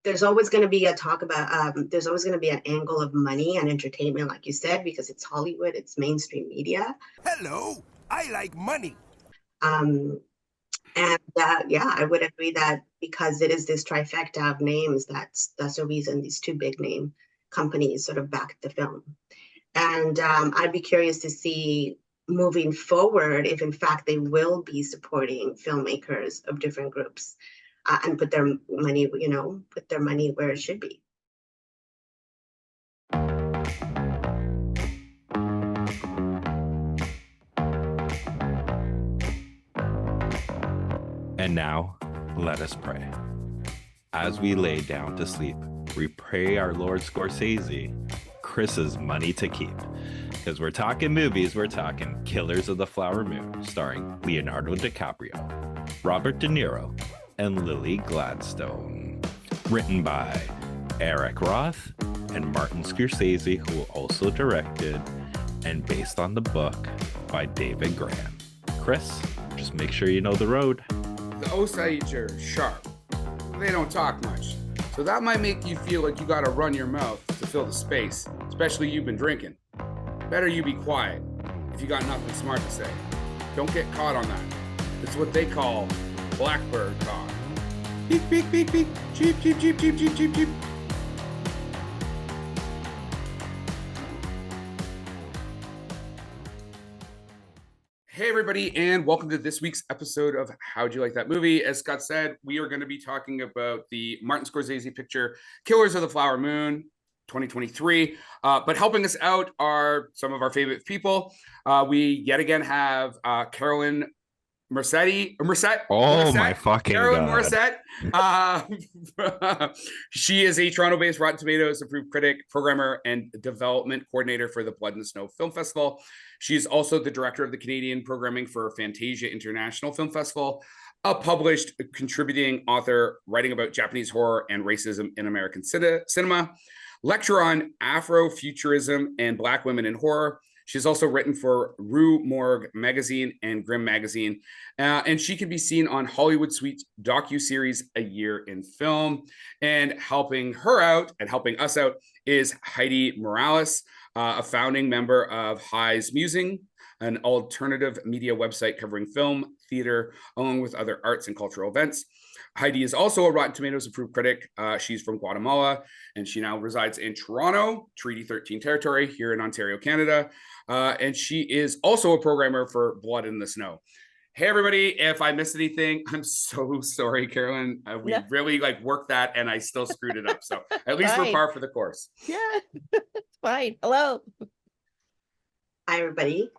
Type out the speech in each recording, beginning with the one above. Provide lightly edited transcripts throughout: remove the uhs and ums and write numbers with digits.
there's always going to be a talk about, there's always going to be an angle of money and entertainment, like you said, because it's Hollywood, it's mainstream media. Hello, I like money. Yeah, I would agree that because it is this trifecta of names, that's the reason these two big name companies sort of backed the film. And I'd be curious to see moving forward if in fact they will be supporting filmmakers of different groups and put their money, put their money where it should be. And now, let us pray. As we lay down to sleep, we pray our Lord Scorsese, Chris's money to keep. Because we're talking movies, we're talking Killers of the Flower Moon, starring Leonardo DiCaprio, Robert De Niro, and Lily Gladstone. Written by Eric Roth and Martin Scorsese, who also directed, and based on the book by David Graham. Chris, just make sure you know the road. The Osage are sharp. They don't talk much. So that might make you feel like you gotta run your mouth to fill the space, especially you've been drinking. Better you be quiet if you got nothing smart to say. Don't get caught on that. It's what they call blackbird talk. Beep, beep, beep, beep. Cheep, cheep, cheep, cheep, cheep, cheep, cheep. Hey everybody, and welcome to this week's episode of How'd You Like That Movie? As Scott said, we are going to be talking about the Martin Scorsese picture, Killers of the Flower Moon, 2023. But helping us out are some of our favorite people. We yet again have Carolyn Mauricette. Oh my fucking Carolyn God. Mauricette. She is a Toronto-based Rotten Tomatoes approved critic, programmer, and development coordinator for the Blood and Snow Film Festival. She is also the director of the Canadian programming for Fantasia International Film Festival, a published contributing author writing about Japanese horror and racism in American cinema, lecturer on Afrofuturism and Black women in horror. She's also written for Rue Morgue magazine and Grimm magazine, and she can be seen on Hollywood Suite's docu-series A Year in Film. And helping her out and helping us out is Heidy Morales, a founding member of High's Musing, an alternative media website covering film, theater, along with other arts and cultural events. Heidy is also a Rotten Tomatoes approved critic. She's from Guatemala, and she now resides in Toronto, Treaty 13 territory here in Ontario, Canada. And she is also a programmer for Blood in the Snow. Hey, everybody, if I missed anything, I'm so sorry, Carolyn. We really worked that, and I still screwed it up. So at least we're par for the course. Yeah, it's fine. Hello. Hi, everybody.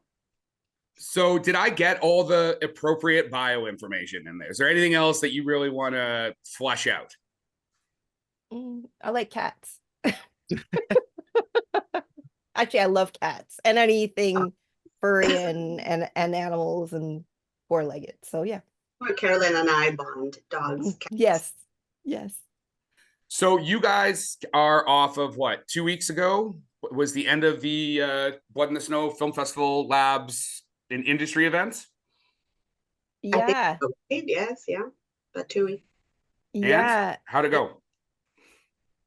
So did I get all the appropriate bio information in there? Is there anything else that you really want to flesh out? I like cats. Actually, I love cats and anything furry and animals and four-legged. So yeah. Carolyn and I bond, dogs, cats. Yes. So you guys are off of what, 2 weeks ago? Was the end of the Blood in the Snow Film Festival Labs in industry events? Yeah. Yes, yeah. About 2 weeks. Yeah. And how'd it go?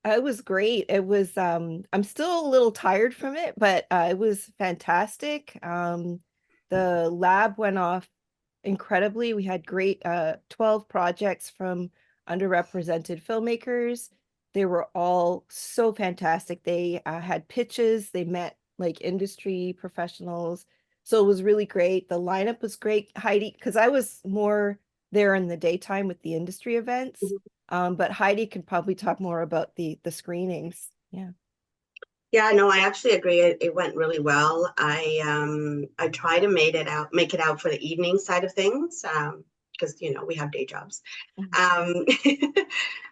It was great. It was I'm still a little tired from it, but it was fantastic. The lab went off incredibly. We had great 12 projects from underrepresented filmmakers. They were all so fantastic. They had pitches, they met industry professionals. So it was really great. The lineup was great, Heidy, because I was more there in the daytime with the industry events. But Heidy could probably talk more about the screenings. Yeah, no, I actually agree. It went really well. I try to make it out for the evening side of things, because we have day jobs.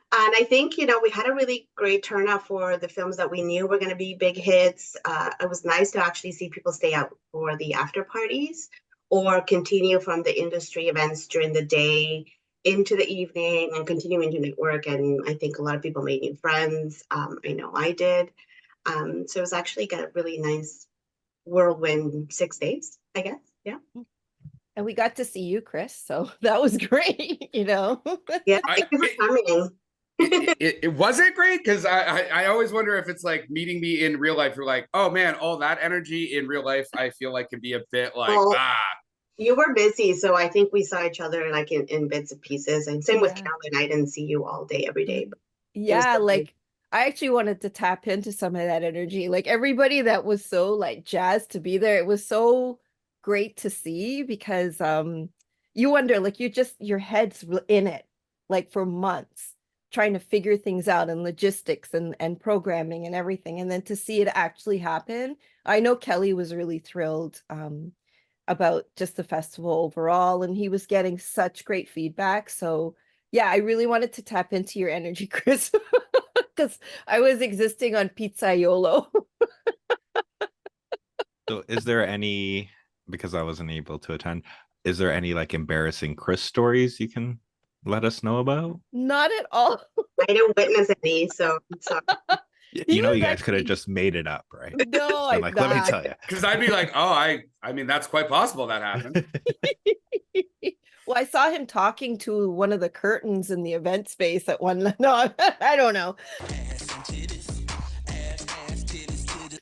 And I think we had a really great turnout for the films that we knew were going to be big hits. It was nice to actually see people stay out for the after parties or continue from the industry events during the day into the evening and continuing to network. And I think a lot of people made new friends. I know I did. So it was actually a really nice whirlwind 6 days, I guess. Yeah. And we got to see you, Chris. So that was great, Yeah, thank you for coming. It wasn't great because I always wonder if it's like meeting me in real life. You're like, oh man, all that energy in real life, I feel like can be a bit like Well, you were busy, so I think we saw each other like in bits and pieces. And same with Yeah. Carolyn. I didn't see you all day, every day. But Yeah, so like I actually wanted to tap into some of that energy. Like everybody that was so like jazzed to be there, it was so great to see because you wonder like your head's in it like for months trying to figure things out and logistics and programming and everything, and then to see it actually happen. I know Kelly was really thrilled about just the festival overall, and he was getting such great feedback. So yeah, I really wanted to tap into your energy, Chris, because I was existing on pizzaiolo. So is there any, because I wasn't able to attend, is there any like embarrassing Chris stories you can let us know about? Not at all. I didn't witness any, so I'm sorry. You know, was you guys could have actually just made it up, right? no, Been I'm like, let me not. tell you. because I'd be like, oh, I mean that's quite possible that happened. Well, I saw him talking to one of the curtains in the event space at one. No, I don't know.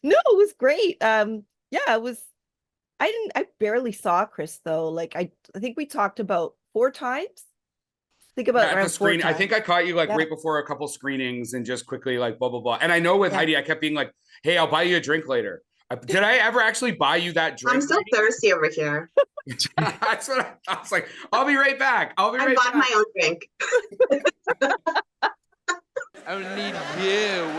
No, it was great. Yeah, it was. I barely saw Chris though. Like I think we talked about 4 times. Think about At the around 4 screen, I think I times. caught you like Yeah. right before a couple screenings and just quickly like blah blah blah. And I know with Yeah. Heidi, I kept being like, "Hey, I'll buy you a drink later." Did I ever actually buy you that drink? I'm still Heidi? thirsty over here. That's what I was like. I'll be right back. I'll be I right bought back. my own drink. I don't need you.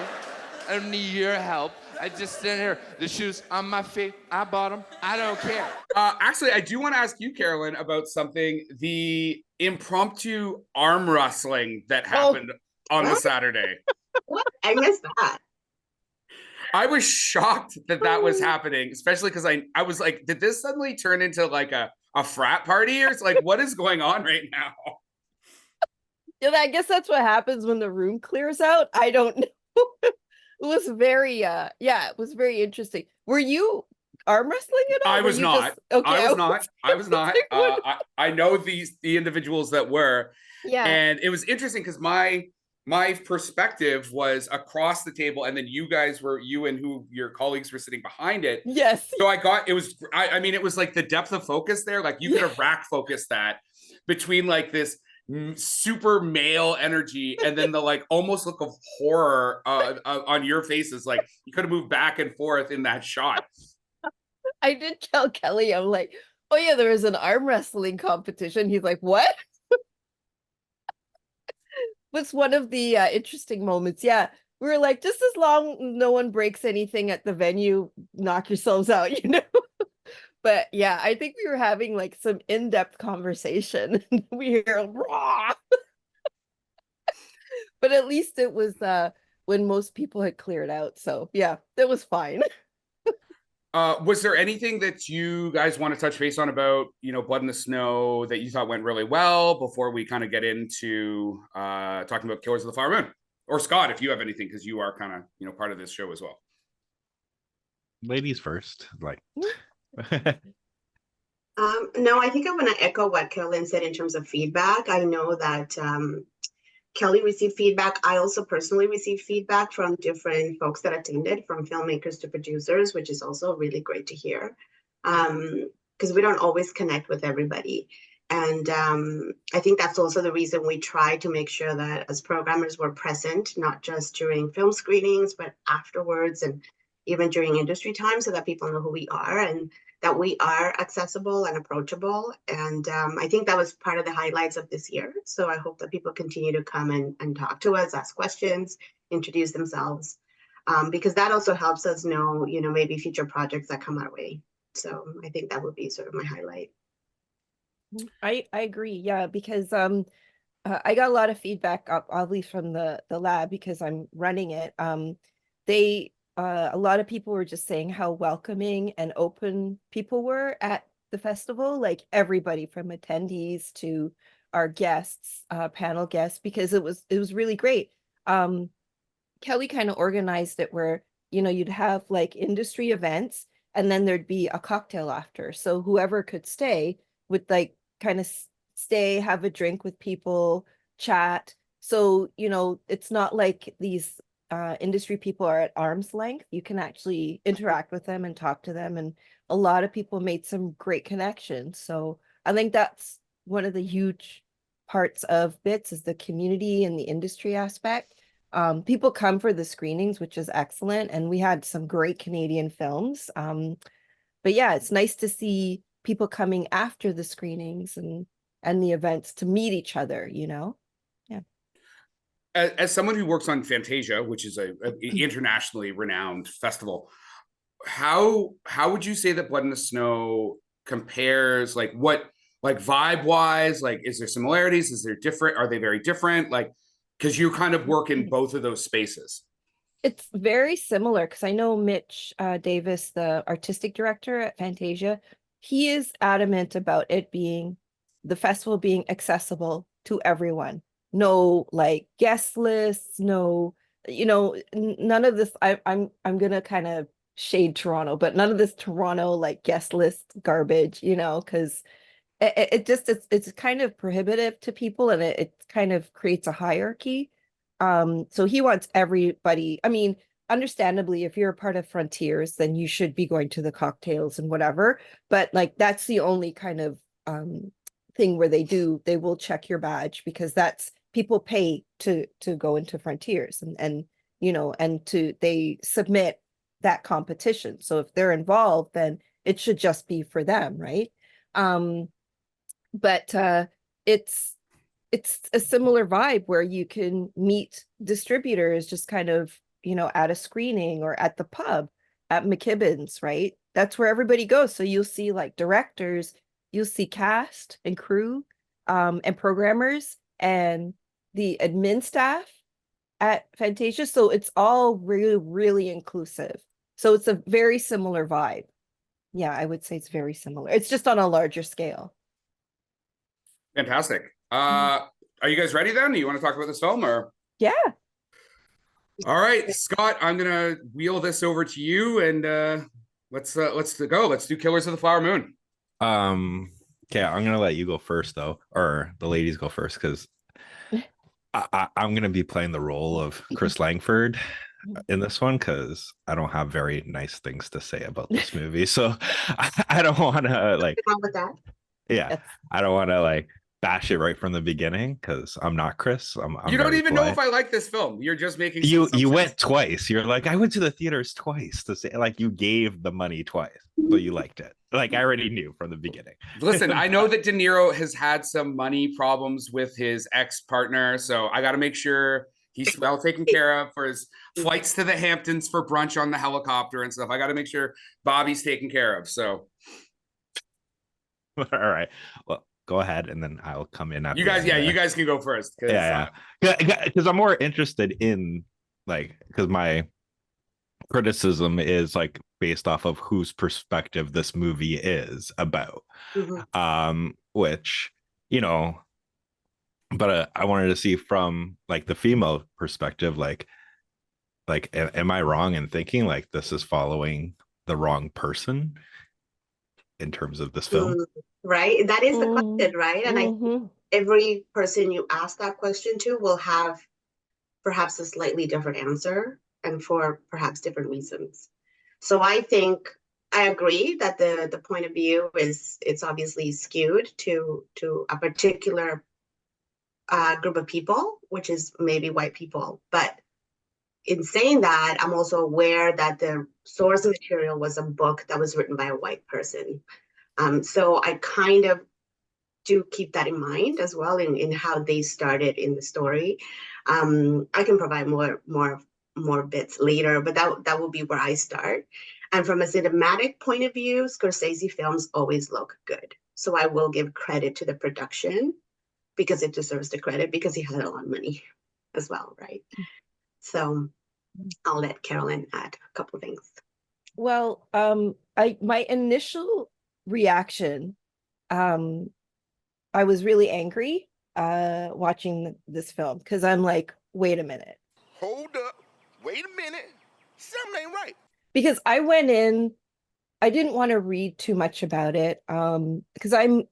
I don't need your help. I just stand here. The shoes on my feet. I bought them. I don't care. Actually, I do want to ask you, Carolyn, about something. The impromptu arm wrestling that happened on the what? Saturday. What? I missed that. I was shocked that that was happening, especially because I was like, did this suddenly turn into like a frat party or it's like, what is going on right now? Yeah, I guess that's what happens when the room clears out. I don't know. It was very it was very interesting. Were you arm wrestling at all? I was not. Just, okay, I was not. I was not. I know the individuals that were. Yeah. And it was interesting because my perspective was across the table, and then you and who your colleagues were sitting behind it. Yes. So I mean, it was like the depth of focus there. Like you could have rack focused that between like this super male energy and then the like almost look of horror on your faces. Like you could have moved back and forth in that shot. I did tell Kelly, I'm like, oh yeah, there is an arm wrestling competition. He's like, what? Was one of the interesting moments. Yeah, we were like, just as long no one breaks anything at the venue, knock yourselves out, you know. But yeah, I think we were having like some in-depth conversation. We hear raw. But at least it was when most people had cleared out. So yeah, it was fine. Was there anything that you guys want to touch base on about, Blood in the Snow that you thought went really well before we kind of get into talking about Killers of the Flower Moon? Or Scott, if you have anything, because you are kind of, part of this show as well. Ladies first, like. No, I think I want to echo what Carolyn said in terms of feedback. I know that Kelly received feedback. I also personally received feedback from different folks that attended, from filmmakers to producers, which is also really great to hear, because we don't always connect with everybody. And I think that's also the reason we try to make sure that as programmers we're present, not just during film screenings, but afterwards and even during industry time, so that people know who we are and that we are accessible and approachable. And I think that was part of the highlights of this year. So I hope that people continue to come and talk to us, ask questions, introduce themselves, because that also helps us know, maybe future projects that come our way. So I think that would be sort of my highlight. I agree. Yeah, because I got a lot of feedback, at least from the lab, because I'm running it. A lot of people were just saying how welcoming and open people were at the festival, like everybody from attendees to our guests, panel guests, because it was really great. Kelly kind of organized it where, you'd have like industry events and then there'd be a cocktail after. So whoever could stay would like kind of stay, have a drink with people, chat. So, it's not like these industry people are at arm's length. You can actually interact with them and talk to them. And a lot of people made some great connections. So I think that's one of the huge parts of BITS is the community and the industry aspect. People come for the screenings, which is excellent. And we had some great Canadian films. But yeah, it's nice to see people coming after the screenings and the events to meet each other, Yeah. As someone who works on Fantasia, which is a internationally renowned festival, how would you say that Blood in the Snow compares? Like what, like vibe wise, like is there similarities? Is there different? Are they very different? Like, because you kind of work in both of those spaces. It's very similar because I know Mitch Davis, the artistic director at Fantasia, he is adamant about it being the festival being accessible to everyone. No like guest lists, no, none of this. I'm gonna kind of shade Toronto, but none of this Toronto like guest list garbage, because it just it's kind of prohibitive to people and it kind of creates a hierarchy. So he wants everybody. I mean, understandably, if you're a part of Frontiers, then you should be going to the cocktails and whatever. But like that's the only kind of thing where they will check your badge because that's people pay to go into Frontiers and they submit that competition. So if they're involved, then it should just be for them, right? But it's a similar vibe where you can meet distributors just kind of, at a screening or at the pub at McKibben's, right? That's where everybody goes. So you'll see like directors, you'll see cast and crew, and programmers and the admin staff at Fantasia. So it's all really, really inclusive. So it's a very similar vibe. Yeah, I would say it's very similar. It's just on a larger scale. Fantastic. Are you guys ready then? Do you want to talk about this film or? Yeah. All right, Scott, I'm gonna wheel this over to you and let's go. Let's do Killers of the Flower Moon. Okay, I'm gonna let you go first though, or the ladies go first because I'm gonna be playing the role of Chris Langford in this one because I don't have very nice things to say about this movie. So I don't want to like. Wrong with that? Yeah, I don't want to like bash it right from the beginning because I'm not Chris. I'm you don't even polite. know if I like this film. You're just making you went twice. You're like, I went to the theaters twice to say, like, you gave the money twice, so you liked it. Like I already knew from the beginning. Listen, I know that De Niro has had some money problems with his ex-partner, so I got to make sure he's well taken care of for his flights to the Hamptons for brunch on the helicopter and stuff. I got to make sure Bobby's taken care of. So, all right, well, go ahead, and then I'll come in after you guys. Yeah, you guys can go first. Yeah, because I'm more interested in like because my criticism is like based off of whose perspective this movie is about. Which but I wanted to see from like the female perspective, like am I wrong in thinking like this is following the wrong person in terms of this film? Right, that is the question, right? And I think every person you ask that question to will have perhaps a slightly different answer and for perhaps different reasons. So I think I agree that the point of view it's obviously skewed to a particular group of people, which is maybe white people. But in saying that, I'm also aware that the source material was a book that was written by a white person. So I kind of do keep that in mind as well in how they started in the story. I can provide more bits later, but that will be where I start. And from a cinematic point of view, Scorsese films always look good. So I will give credit to the production because it deserves the credit because he had a lot of money as well, right? So I'll let Carolyn add a couple of things. Well, my initial reaction, I was really angry watching this film because I'm like, wait a minute. Hold up. Wait a minute. Something ain't right. Because I went in, I didn't want to read too much about it because I'm,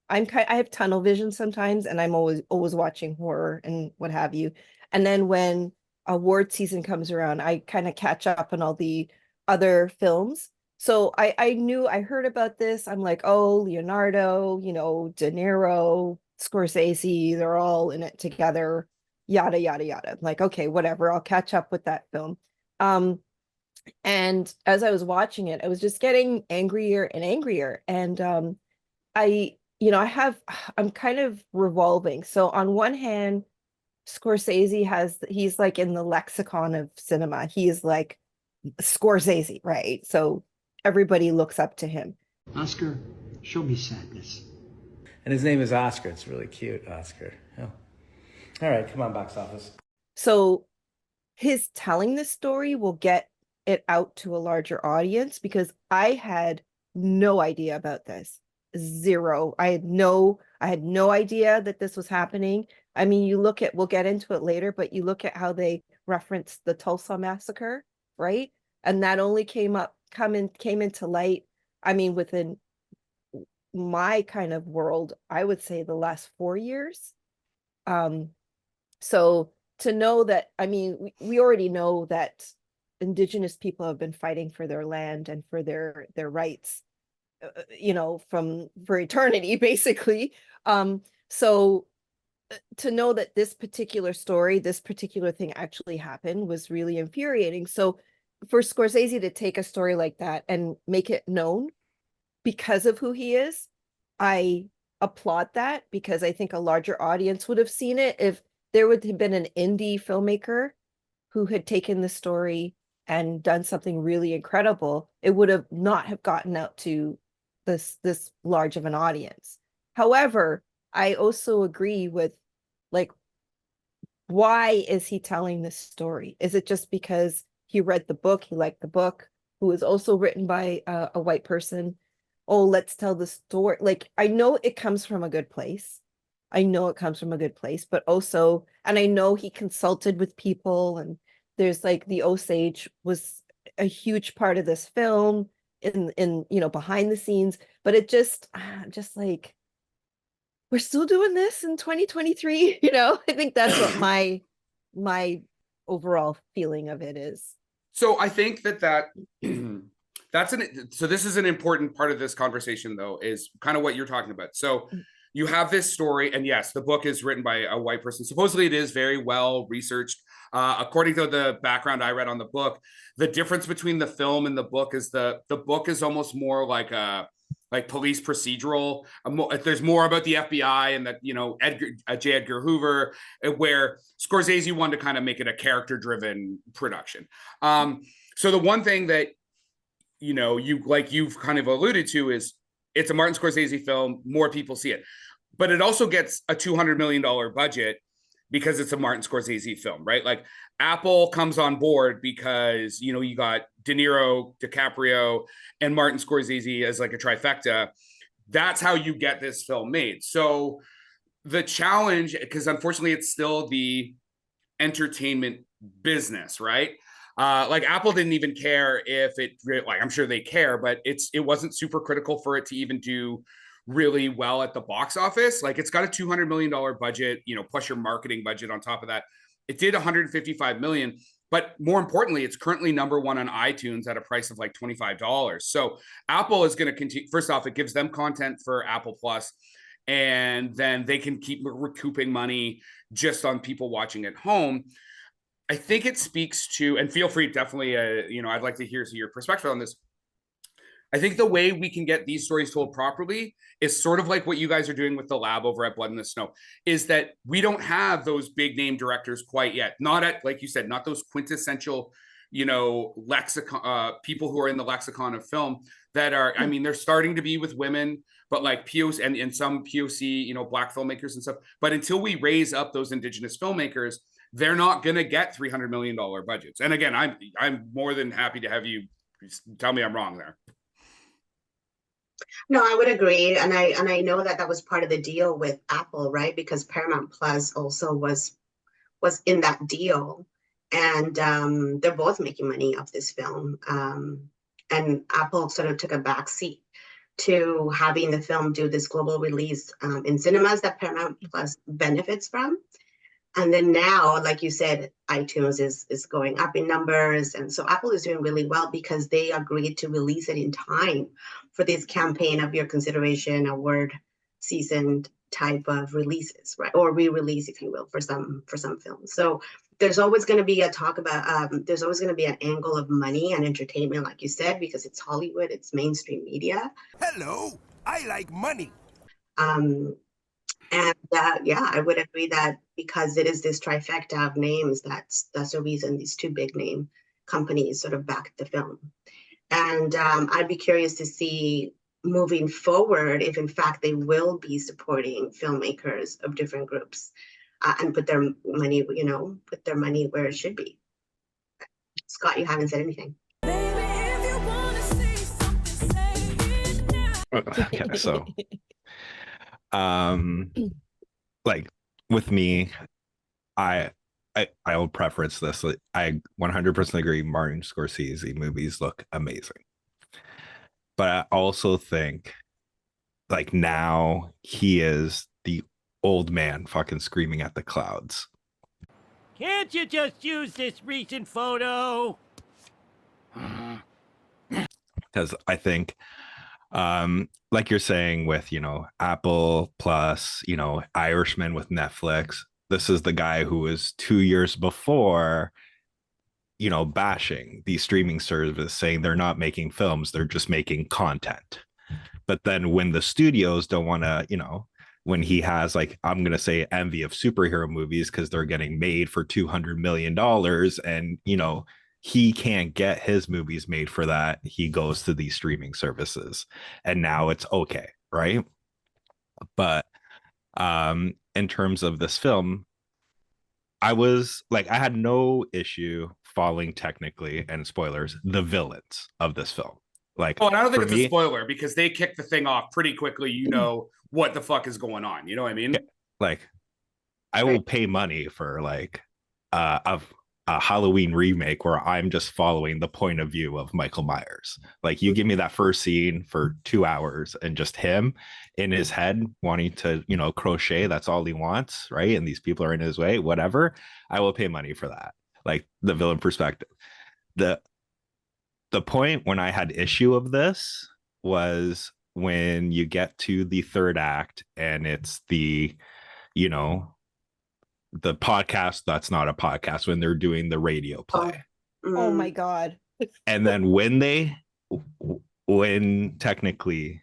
I have tunnel vision sometimes, and I'm always watching horror and what have you. And then when award season comes around, I kind of catch up on all the other films. So I heard about this. I'm like, oh, Leonardo, De Niro, Scorsese, they're all in it together, yada yada yada. I'm like, okay, whatever, I'll catch up with that film. And as I was watching it, I was just getting angrier and angrier. And I, I'm kind of revolving. So on one hand, Scorsese he's like in the lexicon of cinema. He is like Scorsese, right? So everybody looks up to him. Oscar, show me sadness. And his name is Oscar. It's really cute, Oscar. Oh. All right, come on, box office. So his telling this story will get it out to a larger audience, because I had no idea about this. Zero. I had no idea that this was happening. I mean, we'll get into it later, but you look at how they reference the Tulsa massacre, right? And that only came into light, I mean, within my kind of world, I would say the last 4 years. So to know that, I mean, we already know that Indigenous people have been fighting for their land and for their rights, for eternity, basically. So to know that this particular story, this particular thing actually happened was really infuriating. So for Scorsese to take a story like that and make it known because of who he is, I applaud that, because I think a larger audience would have seen it if there would have been an indie filmmaker who had taken the story and done something really incredible. It would have not have gotten out to this large of an audience. However, I also agree with, like, why is he telling this story? Is it just because he read the book, he liked the book, who is also written by a white person? Oh, let's tell the story. Like, I know it comes from a good place. But also, and I know he consulted with people, and there's like the Osage was a huge part of this film in behind the scenes, but it just like, we're still doing this in 2023. I think that's what my overall feeling of it is. So I think that so this is an important part of this conversation, though, is kind of what you're talking about. So you have this story, and yes, the book is written by a white person. Supposedly it is very well researched. According to the background I read on the book, the difference between the film and the book is the book is almost more like a police procedural. There's more about the FBI and that, J. Edgar Hoover, where Scorsese wanted to kind of make it a character-driven production. So the one thing that, you've kind of alluded to is it's a Martin Scorsese film, more people see it. But it also gets a $200 million budget because it's a Martin Scorsese film, right? Like, Apple comes on board because, you got De Niro, DiCaprio, and Martin Scorsese as like a trifecta. That's how you get this film made. So the challenge, because unfortunately it's still the entertainment business, right? Like, Apple didn't even care if it, like, I'm sure they care, but it wasn't super critical for it to even do really well at the box office. Like, it's got a $200 million budget, plus your marketing budget on top of that. It did 155 million, but more importantly, it's currently number one on iTunes at a price of like $25. So Apple is going to continue. First off, it gives them content for Apple Plus, and then they can keep recouping money just on people watching at home. I think it speaks to, and feel free, definitely, I'd like to hear your perspective on this. I think the way we can get these stories told properly is sort of like what you guys are doing with The Lab over at Blood in the Snow, is that we don't have those big name directors quite yet. Not at, like you said, not those quintessential, lexicon, people who are in the lexicon of film that are, I mean, they're starting to be with women, but like POC and some POC, Black filmmakers and stuff. But until we raise up those Indigenous filmmakers, they're not going to get $300 million budgets. And again, I'm more than happy to have you tell me I'm wrong there. No, I would agree, and I know that was part of the deal with Apple, right? Because Paramount Plus also was in that deal, and they're both making money off this film, and Apple sort of took a back seat. to having the film do this global release in cinemas that Paramount Plus benefits from. And then now, like you said, iTunes is going up in numbers. And so Apple is doing really well because they agreed to release it in time for this campaign of your consideration award season type of releases, right? Or re-release, if you will, for some films. So there's always going to be a talk about, there's always going to be an angle of money and entertainment, like you said, because it's Hollywood, it's mainstream media. Hello, I like money. Yeah, I would agree that because it is this trifecta of names, that's the reason these two big name companies sort of backed the film. And I'd be curious to see moving forward if in fact they will be supporting filmmakers of different groups and put their money, where it should be. Scott, you haven't said anything. Okay, so like with me, I'll preference this. I 100% agree. Martin Scorsese movies look amazing, but I also think like now he is the old man fucking screaming at the clouds. Can't you just use this recent photo? Because I think like you're saying with Apple Plus, Irishman with Netflix, this is the guy who was 2 years before bashing these streaming services, saying they're not making films, they're just making content. But then when the studios don't want to, when he has like, I'm gonna say envy of superhero movies because they're getting made for $200 million and he can't get his movies made for that, he goes to these streaming services, and now it's okay, right? But in terms of this film, I had no issue following technically, and spoilers, the villains of this film. Like, and I don't think it's a spoiler because they kick the thing off pretty quickly. What the fuck is going on? You know what I mean? Like, I will pay money for like a Halloween remake where I'm just following the point of view of Michael Myers. Like, you give me that first scene for 2 hours and just him in his head wanting to, crochet. That's all he wants, right? And these people are in his way, whatever. I will pay money for that. Like, the villain perspective. The point when I had issue of this was when you get to the third act and it's the podcast that's not a podcast, when they're doing the radio play. Oh my God. And then when technically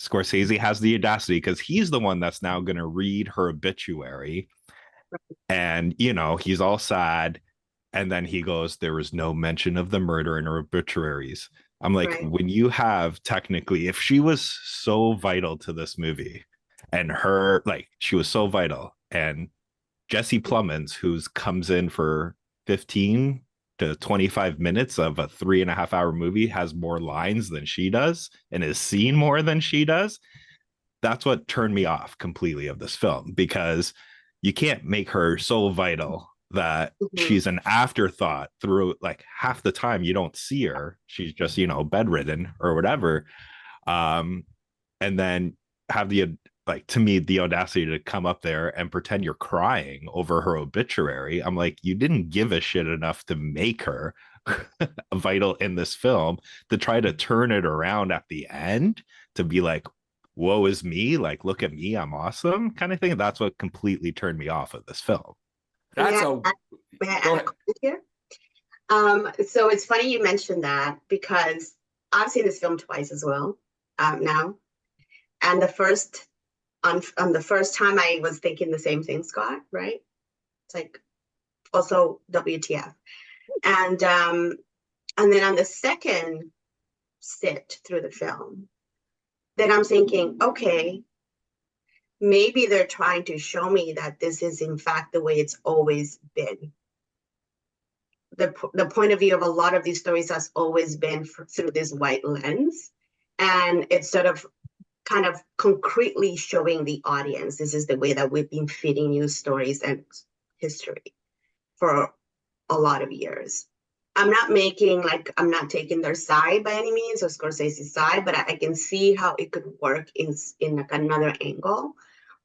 Scorsese has the audacity, because he's the one that's now going to read her obituary, and he's all sad, and then he goes, there was no mention of the murder in her obituaries. I'm like, when you have technically, if she was so vital to this movie and she was so vital, and Jesse Plemons, who comes in for 15 to 25 minutes of a 3.5 hour movie, has more lines than she does and is seen more than she does. That's what turned me off completely of this film, because you can't make her so vital that she's an afterthought through, like, half the time you don't see her. She's just, bedridden or whatever. And then have to me, the audacity to come up there and pretend you're crying over her obituary. I'm like, you didn't give a shit enough to make her vital in this film to try to turn it around at the end to be like, woe is me, like, look at me, I'm awesome kind of thing. That's what completely turned me off of this film. May I add a comment here? So it's funny you mentioned that, because I've seen this film twice as well now. And on the first time I was thinking the same thing, Scott, right? It's like, also WTF. And then on the second sit through the film, then I'm thinking, okay, maybe they're trying to show me that this is in fact the way it's always been. The point of view of a lot of these stories has always been through this white lens. And it's sort of kind of concretely showing the audience, this is the way that we've been feeding you stories and history for a lot of years. I'm not making like, I'm not taking their side by any means, or Scorsese's side, but I can see how it could work in like another angle,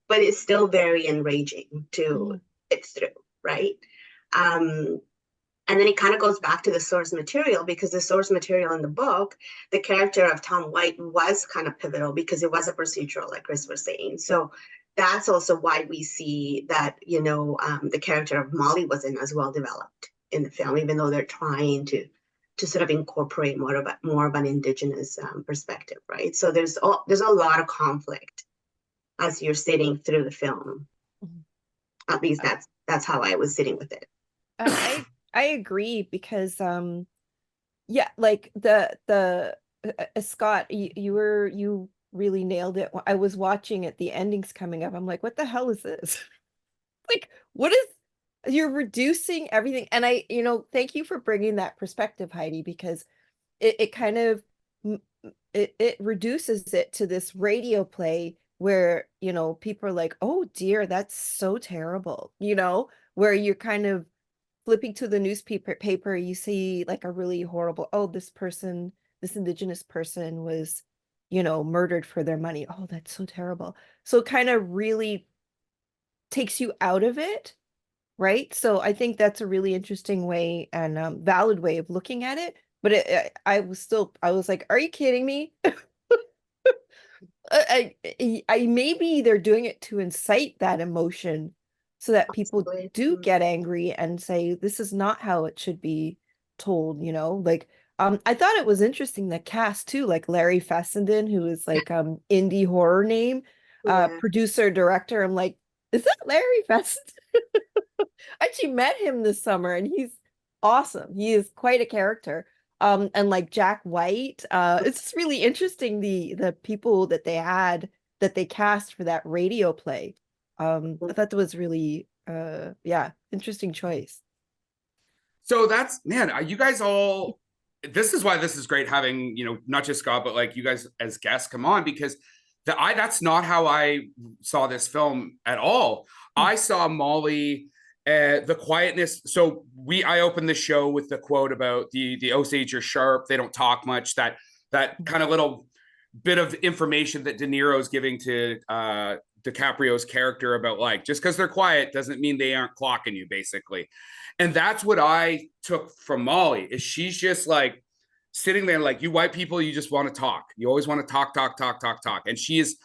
but it's still very enraging to it's through, right? And then it kind of goes back to the source material, because the source material in the book, the character of Tom White was kind of pivotal because it was a procedural, like Chris was saying. So that's also why we see that, the character of Molly wasn't as well developed in the film, even though they're trying to sort of incorporate more of an indigenous perspective, right? So there's a lot of conflict as you're sitting through the film. At least that's how I was sitting with it. I agree, because yeah, like the Scott, you really nailed it. I was watching it, the ending's coming up. I'm like, what the hell is this? Like, what is, you're reducing everything. And thank you for bringing that perspective, Heidi, because it kind of it reduces it to this radio play where people are like, oh dear, that's so terrible, where you're kind of flipping to the newspaper, you see like a really horrible, oh, this indigenous person was, murdered for their money. Oh, that's so terrible. So it kind of really takes you out of it, right? So I think that's a really interesting way and valid way of looking at it. But I was like, are you kidding me? I maybe they're doing it to incite that emotion, so that people do get angry and say, this is not how it should be told, like, I thought it was interesting, the cast too, like Larry Fessenden, who is like, indie horror name, producer, director. I'm like, is that Larry Fessenden? I actually met him this summer and he's awesome. He is quite a character. And like Jack White, it's just really interesting, the people that they cast for that radio play. I thought that was really interesting choice. So that's, man, you guys all, this is why this is great having, not just Scott, but like you guys as guests come on, because that's not how I saw this film at all. I saw Molly, the quietness. So I opened the show with the quote about the Osage are sharp, they don't talk much, that kind of little bit of information that De Niro's giving to DiCaprio's character about, like, just because they're quiet doesn't mean they aren't clocking you, basically. And that's what I took from Molly, is she's just like sitting there like, you white people, you just want to talk. You always want to talk. And she is,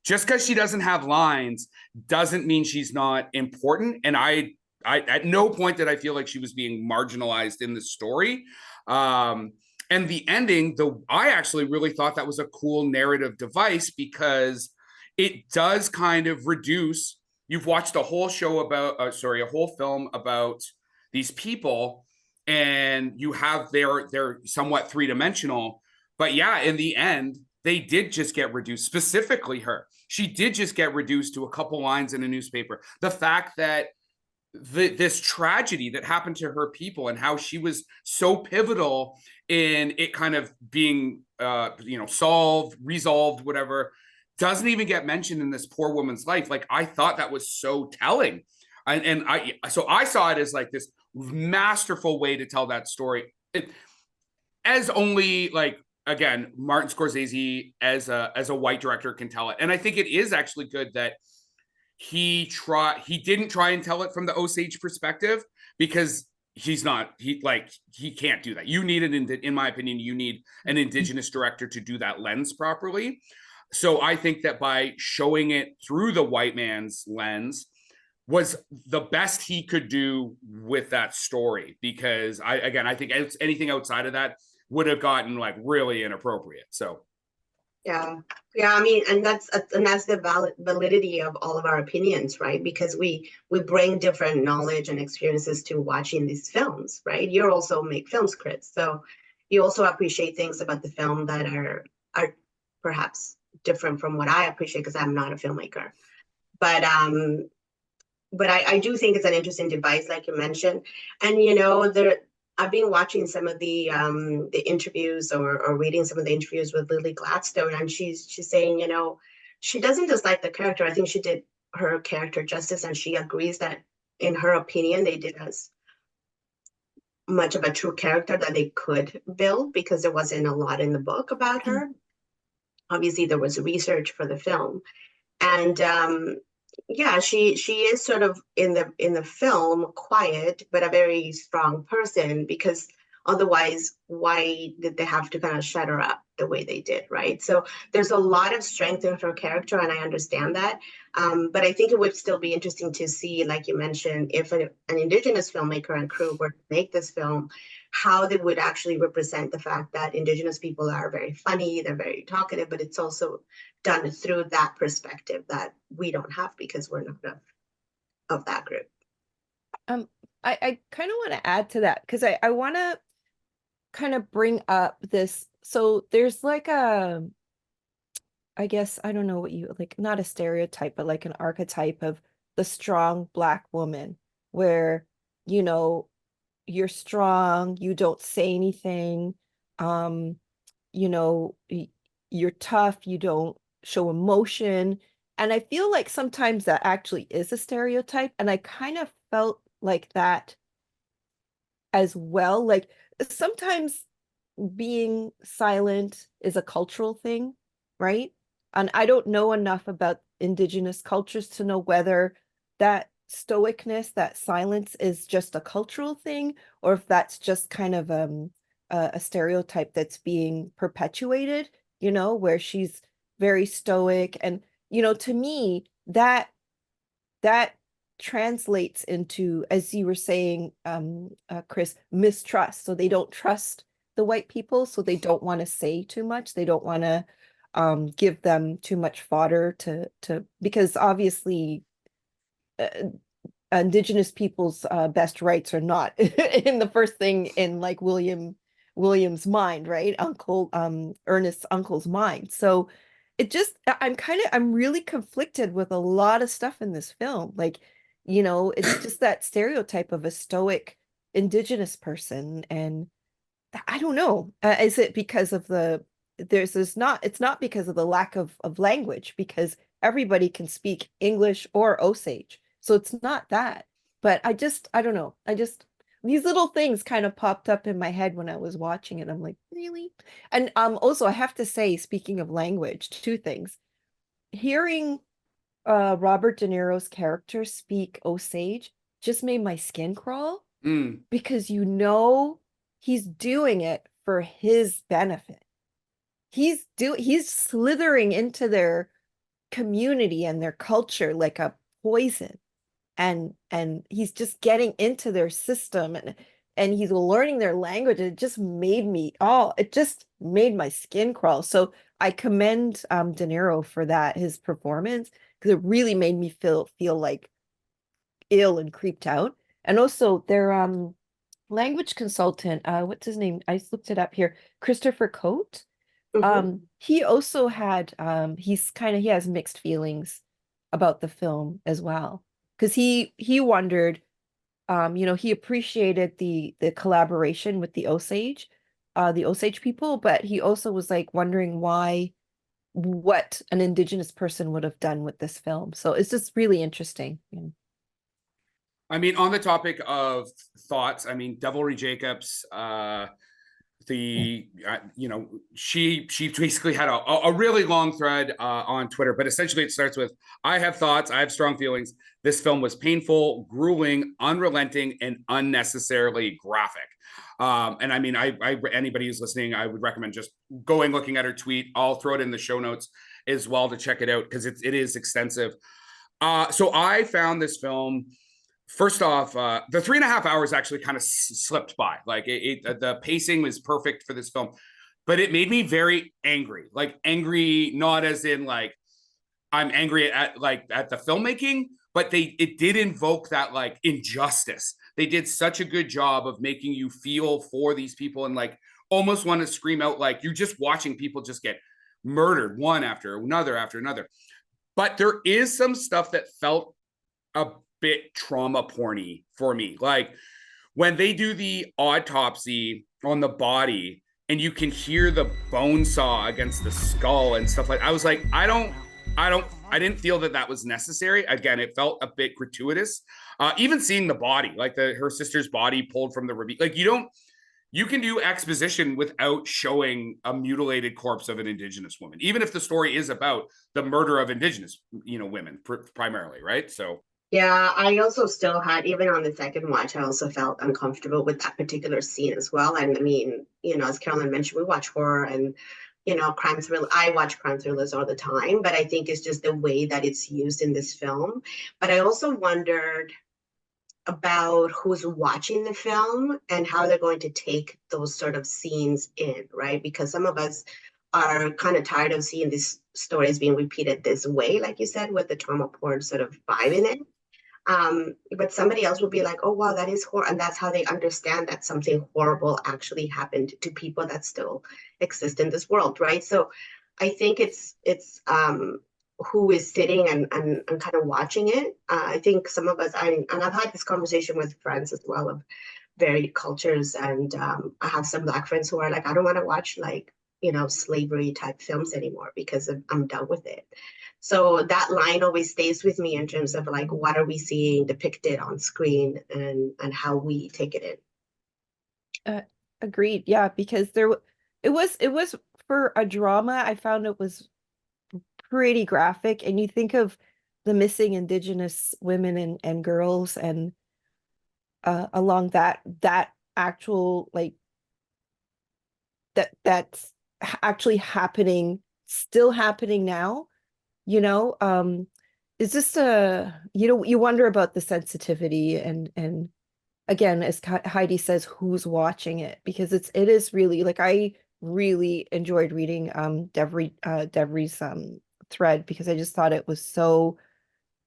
just because she doesn't have lines doesn't mean she's not important. And I at no point did I feel like she was being marginalized in the story. And the ending, though, I actually really thought that was a cool narrative device, because it does kind of reduce, you've watched a whole show about, a whole film about these people, and you have they're somewhat three-dimensional, but yeah, in the end, they did just get reduced, specifically her. She did just get reduced to a couple lines in a newspaper. The fact that this tragedy that happened to her people and how she was so pivotal in it kind of being, solved, resolved, whatever, doesn't even get mentioned in this poor woman's life. Like, I thought that was so telling. So I saw it as like this masterful way to tell that story. As only, like, again, Martin Scorsese as a white director can tell it. And I think it is actually good that he didn't try and tell it from the Osage perspective, because he can't do that. You need in my opinion, you need an indigenous director to do that lens properly. So I think that by showing it through the white man's lens was the best he could do with that story, because I think anything outside of that would have gotten like really inappropriate. So yeah, I mean, and that's the validity of all of our opinions, right? Because we bring different knowledge and experiences to watching these films, right? You also make films, Chris, so you also appreciate things about the film that are perhaps different from what I appreciate, because I'm not a filmmaker. But I do think it's an interesting device, like you mentioned. And I've been watching some of the interviews or reading some of the interviews with Lily Gladstone, and she's saying, she doesn't dislike the character. I think she did her character justice, and she agrees that, in her opinion, they did as much of a true character that they could build because there wasn't a lot in the book about her. Obviously, there was research for the film, and yeah, she is sort of in the film quiet, but a very strong person, because otherwise, why did they have to kind of shut her up the way they did, right? So there's a lot of strength in her character, and I understand that. But I think it would still be interesting to see, like you mentioned, if an Indigenous filmmaker and crew were to make this film, how they would actually represent the fact that Indigenous people are very funny, they're very talkative, but it's also done through that perspective that we don't have because we're not of that group. I kind of want to add to that because I want to kind of bring up this. So there's like a, I guess, I don't know what you like, not a stereotype, but like an archetype of the strong Black woman where, you know, you're strong, you don't say anything, you know, you're tough, you don't show emotion. And I feel like sometimes that actually is a stereotype. And I kind of felt like that as well. Like sometimes being silent is a cultural thing, right? And I don't know enough about Indigenous cultures to know whether that stoicness, that silence is just a cultural thing, or if that's just kind of a stereotype that's being perpetuated, you know, where she's very stoic. And, you know, to me, that translates into, as you were saying, Chris, mistrust. So they don't trust the white people, so they don't want to say too much. They don't want to give them too much fodder to because obviously Indigenous people's best rights are not in the first thing in like William's mind, right? Ernest's uncle's mind. So it just, I'm really conflicted with a lot of stuff in this film. Like, you know, it's just that stereotype of a stoic Indigenous person. And I don't know, is it because of it's not because of the lack of language, because everybody can speak English or Osage. So it's not that, but I don't know. These little things kind of popped up in my head when I was watching it. I'm like, really? And also I have to say, speaking of language, two things. Hearing Robert De Niro's character speak Osage just made my skin crawl because you know he's doing it for his benefit. He's slithering into their community and their culture like a poison. And he's just getting into their system and he's learning their language. And it just made my skin crawl. So I commend De Niro for that, his performance, because it really made me feel like ill and creeped out. And also their language consultant, what's his name? I looked it up here, Christopher Coate. He also had he has mixed feelings about the film as well, because he wondered, you know, he appreciated the collaboration with the Osage people, but he also was like wondering what an Indigenous person would have done with this film. So it's just really interesting. I mean, on the topic of thoughts, I mean, Devilry Jacobs, you know, she basically had a really long thread on Twitter, but essentially it starts with, I have thoughts, I have strong feelings. This film was painful, grueling, unrelenting, and unnecessarily graphic. And I mean, I anybody who's listening, I would recommend just going looking at her tweet. I'll throw it in the show notes as well to check it out, because it is extensive. So I found this film, first off, the 3.5 hours actually kind of slipped by. Like the pacing was perfect for this film, but it made me very angry. Like angry, not as in like I'm angry at the filmmaking, but it did invoke that like injustice. They did such a good job of making you feel for these people and like almost want to scream out, like you're just watching people just get murdered one after another after another. But there is some stuff that felt a bit trauma porny for me. Like when they do the autopsy on the body and you can hear the bone saw against the skull and stuff like, I was like, I don't I didn't feel that was necessary. Again, it felt a bit gratuitous. Even seeing the body, like her sister's body pulled from the ravine, like you can do exposition without showing a mutilated corpse of an Indigenous woman, even if the story is about the murder of Indigenous, women primarily, right? So. Yeah, I also still had, even on the second watch, I also felt uncomfortable with that particular scene as well. And I mean, as Carolyn mentioned, we watch horror and, crime thriller. I watch crime thrillers all the time, but I think it's just the way that it's used in this film. But I also wondered about who's watching the film and how they're going to take those sort of scenes in, right? Because some of us are kind of tired of seeing these stories being repeated this way, like you said, with the trauma porn sort of vibe in it. But somebody else will be like, oh, wow, that is horror. And that's how they understand that something horrible actually happened to people that still exist in this world, right? So I think it's who is sitting and kind of watching it. I think some of us, and I've had this conversation with friends as well of varied cultures. And I have some Black friends who are like, I don't want to watch slavery type films anymore because I'm done with it. So that line always stays with me in terms of like, what are we seeing depicted on screen and how we take it in. Agreed. Yeah, because it was for a drama. I found it was pretty graphic, and you think of the missing Indigenous women and girls, and along that actual like that's actually happening, still happening now. Is this you wonder about the sensitivity and again, as Heidi says, who's watching it, because it is really like, I really enjoyed reading Devry's thread, because I just thought it was so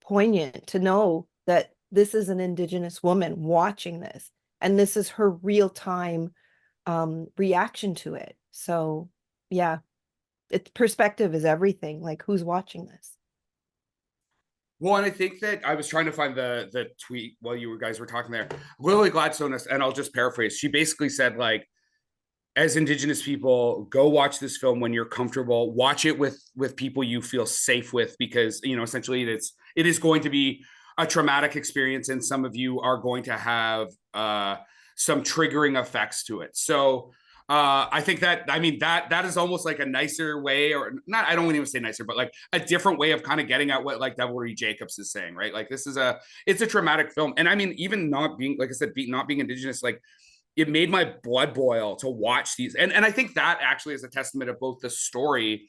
poignant to know that this is an Indigenous woman watching this, and this is her real time reaction to it. So yeah, perspective is everything. Like, who's watching this? Well, and I think that I was trying to find the tweet while you guys were talking there. Lily Gladstone, and I'll just paraphrase, she basically said, like, as Indigenous people, go watch this film when you're comfortable. Watch it with people you feel safe with, because essentially it is going to be a traumatic experience, and some of you are going to have some triggering effects to it. So I think that is almost like a nicer way, or not, I don't even say nicer, but like a different way of kind of getting at what like Devilry Jacobs is saying, right? Like, it's a traumatic film. And I mean, even not being, like I said, not being Indigenous, like, it made my blood boil to watch these. And I think that actually is a testament of both the story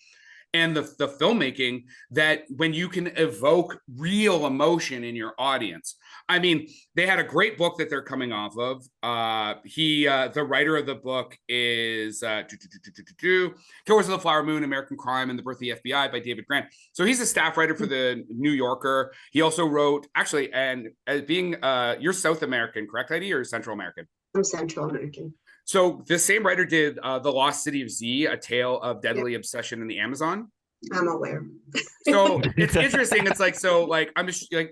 and the filmmaking, that when you can evoke real emotion in your audience. I mean, they had a great book that they're coming off of. The writer of the book is Killers of the Flower Moon, American Crime and the Birth of the FBI by David Grant. So he's a staff writer for the New Yorker. He also wrote, actually, and as being, you're South American, correct, Heidi, or Central American? I'm Central American. So the same writer did The Lost City of Z, A Tale of Deadly Obsession in the Amazon. I'm aware. So it's interesting. It's like, so like,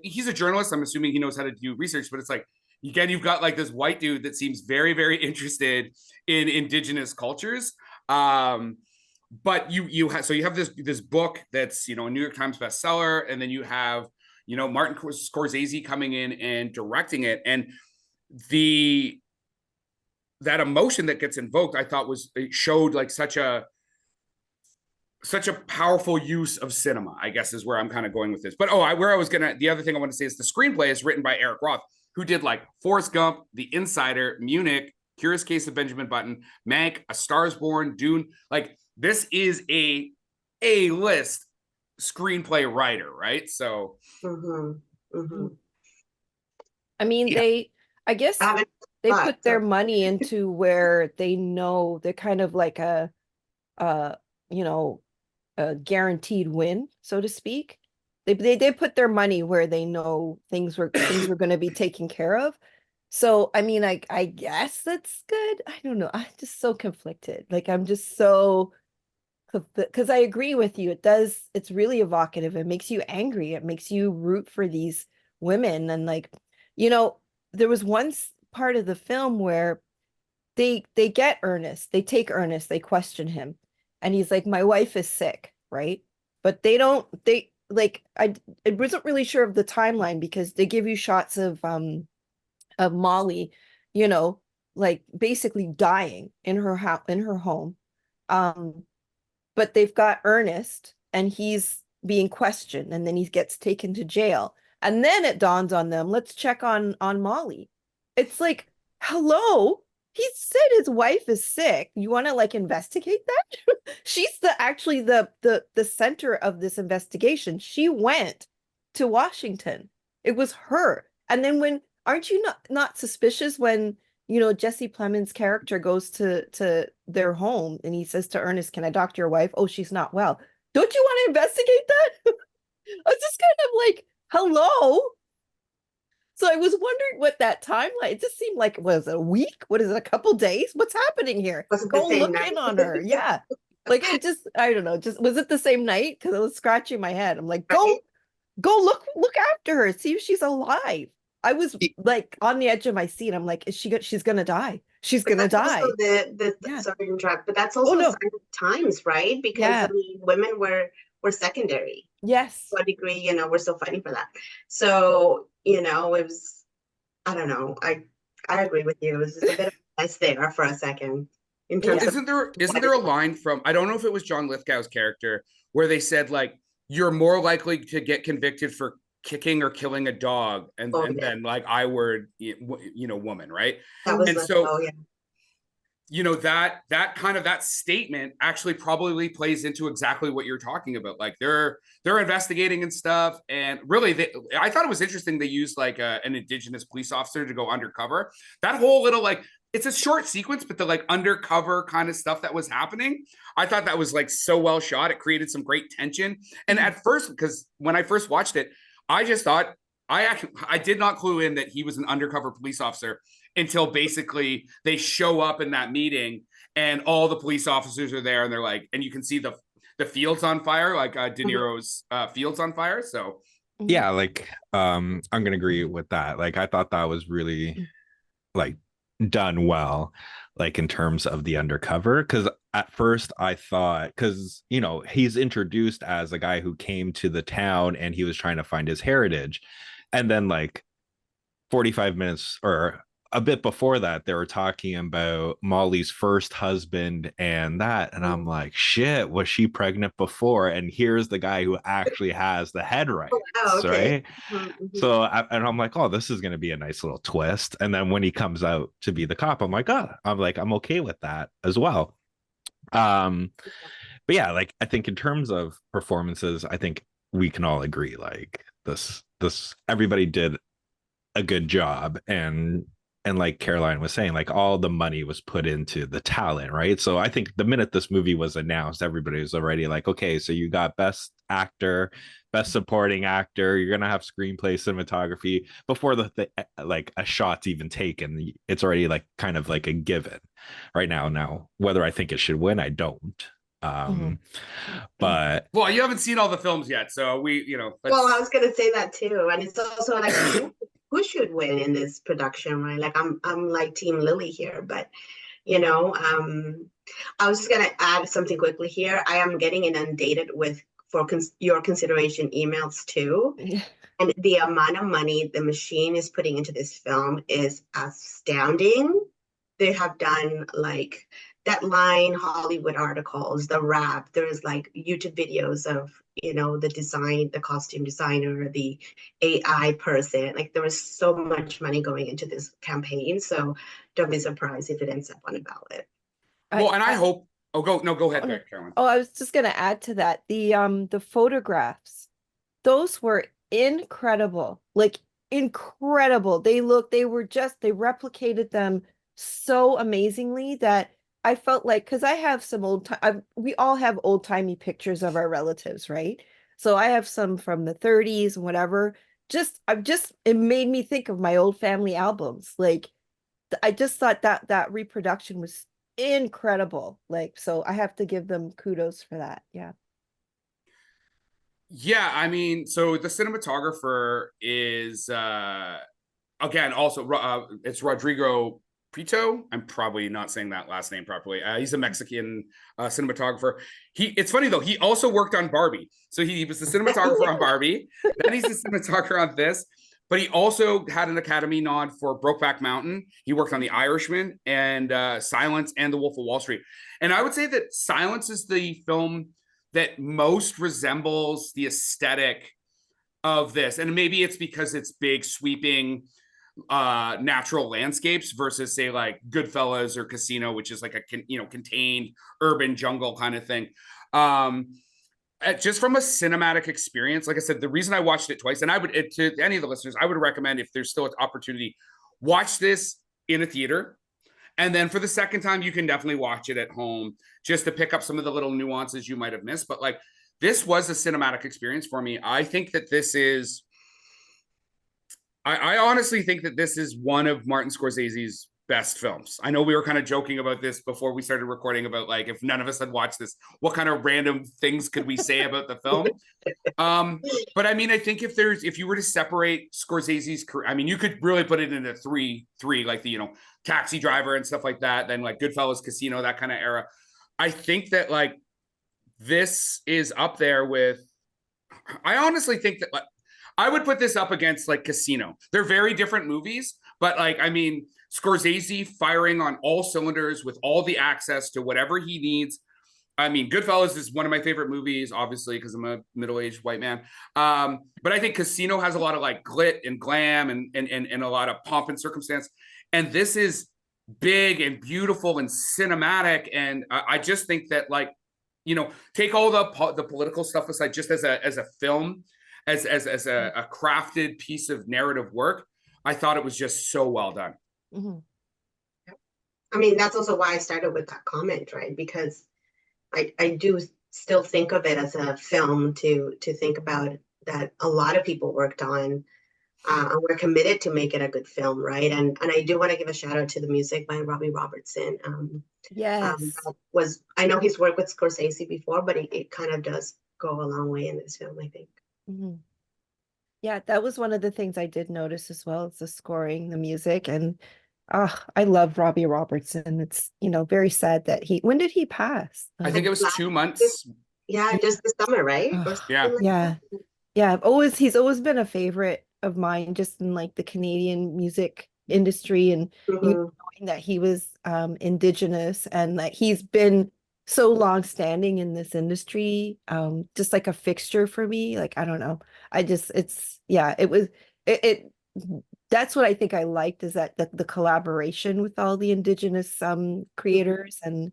he's a journalist. I'm assuming he knows how to do research, but it's like, again, you've got like this white dude that seems very, very interested in Indigenous cultures. But you have this book that's, a New York Times bestseller. And then you have, Martin Scorsese coming in and directing it. And that emotion that gets invoked, I thought it showed like such a powerful use of cinema, I guess, is where I'm kind of going with this. But the other thing I want to say is the screenplay is written by Eric Roth, who did like Forrest Gump, The Insider, Munich, Curious Case of Benjamin Button, Mank, A Star is Born, Dune. Like, this is a A-list screenplay writer, right? So I mean, I guess they put their money into where they know they're kind of like a guaranteed win, so to speak. They put their money where they know things were going to be taken care of. So I mean, I guess that's good. I don't know. I'm just so conflicted. Like, I'm just so, because I agree with you. It's really evocative. It makes you angry. It makes you root for these women. And like, there was one part of the film where they get Ernest, they take Ernest, they question him. And he's like, my wife is sick, right? But like I wasn't really sure of the timeline because they give you shots of Molly, you know, like basically dying in her house, in her home. But they've got Ernest and he's being questioned and then he gets taken to jail. And then it dawns on them, let's check on Molly. It's like, hello, he said his wife is sick. You want to like investigate that? She's actually the center of this investigation. She went to Washington. It was her. And then when aren't you not suspicious when Jesse Plemons' character goes to their home and he says to Ernest, "Can I talk to your wife?" "Oh, she's not well." Don't you want to investigate that? I was just kind of like, hello. So I was wondering what that timeline, it just seemed like, was it a week? What is it, a couple days? What's happening here? Go look in on her. Yeah. Like I don't know, just was it the same night? Because I was scratching my head. I'm like, go look after her, see if she's alive. I was like on the edge of my seat. I'm like, she's gonna die. She's gonna die. Sorry to interrupt, but that's also a sign of times, right? Because I mean, women were secondary. Yes. To a degree, we're still fighting for that. So, it was, I don't know. I agree with you. It was just a bit of a mess there for a second. In terms isn't there a line from, I don't know if it was John Lithgow's character, where they said like, you're more likely to get convicted for kicking or killing a dog and then like I word, woman, right? That was that kind of that statement actually probably plays into exactly what you're talking about. Like they're investigating and stuff, and really I thought it was interesting they used like an indigenous police officer to go undercover. That whole little like, it's a short sequence, but the like undercover kind of stuff that was happening, I thought that was like so well shot. It created some great tension. And at first, because when I first watched it, I just thought I did not clue in that he was an undercover police officer until basically they show up in that meeting and all the police officers are there and they're like, and you can see the fields on fire, like De Niro's fields on fire. So yeah, like I'm gonna agree with that. Like I thought that was really like done well, like in terms of the undercover, because at first I thought, because he's introduced as a guy who came to the town and he was trying to find his heritage, and then like 45 minutes or a bit before that they were talking about Molly's first husband and I'm like, shit, was she pregnant before? And here's the guy who actually has the head rights, right? So I'm like, oh, this is going to be a nice little twist. And then when he comes out to be the cop, I'm like, I'm okay with that as well. But yeah, like I think in terms of performances, I think we can all agree like this everybody did a good job, and like Caroline was saying, like all the money was put into the talent, right? So I think the minute this movie was announced, everybody was already like, okay, so you got best actor, best supporting actor, you're gonna have screenplay, cinematography before the like a shot's even taken. It's already like kind of like a given right now. Whether I think it should win, I don't. But well, you haven't seen all the films yet, so well, I was gonna say that too, and it's also like who should win in this production, right? Like I'm like Team Lily here, but I was just gonna add something quickly here. I am getting inundated with your consideration emails too. And the amount of money the machine is putting into this film is astounding. They have done like Deadline, Hollywood articles, The Wrap. There's like YouTube videos of, the design, the costume designer, the AI person. Like there was so much money going into this campaign. So don't be surprised if it ends up on a ballot. Well, and I hope. Oh, go ahead, Carolyn. Oh, I was just going to add to that. The photographs, those were incredible, like incredible. They replicated them so amazingly that I felt like, because I have some we all have old-timey pictures of our relatives, right? So I have some from the 30s and whatever. It made me think of my old family albums. Like, I just thought that reproduction was incredible. Like, so I have to give them kudos for that. Yeah. Yeah, I mean, so the cinematographer is again also it's Rodrigo Prito. I'm probably not saying that last name properly. He's a Mexican cinematographer. It's funny though, he also worked on Barbie. So he was the cinematographer on Barbie. Then he's the cinematographer on this. But he also had an Academy nod for Brokeback Mountain. He worked on The Irishman and Silence and The Wolf of Wall Street. And I would say that Silence is the film that most resembles the aesthetic of this. And maybe it's because it's big, sweeping natural landscapes versus say like Goodfellas or Casino, which is like a contained urban jungle kind of thing. Just from a cinematic experience, like I said, the reason I watched it twice, and I would to any of the listeners, I would recommend if there's still an opportunity, watch this in a theater. And then for the second time, you can definitely watch it at home just to pick up some of the little nuances you might have missed. But like, this was a cinematic experience for me. I think that this is, I honestly think that this is one of Martin Scorsese's best films. I know we were kind of joking about this before we started recording about like, if none of us had watched this, what kind of random things could we say about the film? But I mean, I think if you were to separate Scorsese's career, I mean, you could really put it into three, like the, Taxi Driver and stuff like that. Then like Goodfellas, Casino, that kind of era. I think that like, this is up there with, I honestly think that like, I would put this up against like Casino. They're very different movies, but like, I mean, Scorsese firing on all cylinders with all the access to whatever he needs. I mean, Goodfellas is one of my favorite movies, obviously, because I'm a middle-aged white man. But I think Casino has a lot of like glit and glam and a lot of pomp and circumstance. And this is big and beautiful and cinematic. And I just think that like, take all the political stuff aside, just as a film, as a crafted piece of narrative work, I thought it was just so well done. Mm-hmm. I mean, that's also why I started with that comment, right? Because I do still think of it as a film to think about that a lot of people worked on, and we're committed to make it a good film, right? And I do want to give a shout out to the music by Robbie Robertson. Yes. I know he's worked with Scorsese before, but it kind of does go a long way in this film, I think. Mm-hmm. Yeah, that was one of the things I did notice as well. It's the scoring, the music, and I love Robbie Robertson. It's very sad that when did he pass? I think it was 2 months. Yeah, just this summer, right? Yeah. Yeah. He's always been a favorite of mine, just in like the Canadian music industry, and knowing that he was Indigenous and that he's been so long standing in this industry, just like a fixture for me. Like, I don't know. That's what I think I liked, is that the collaboration with all the Indigenous creators and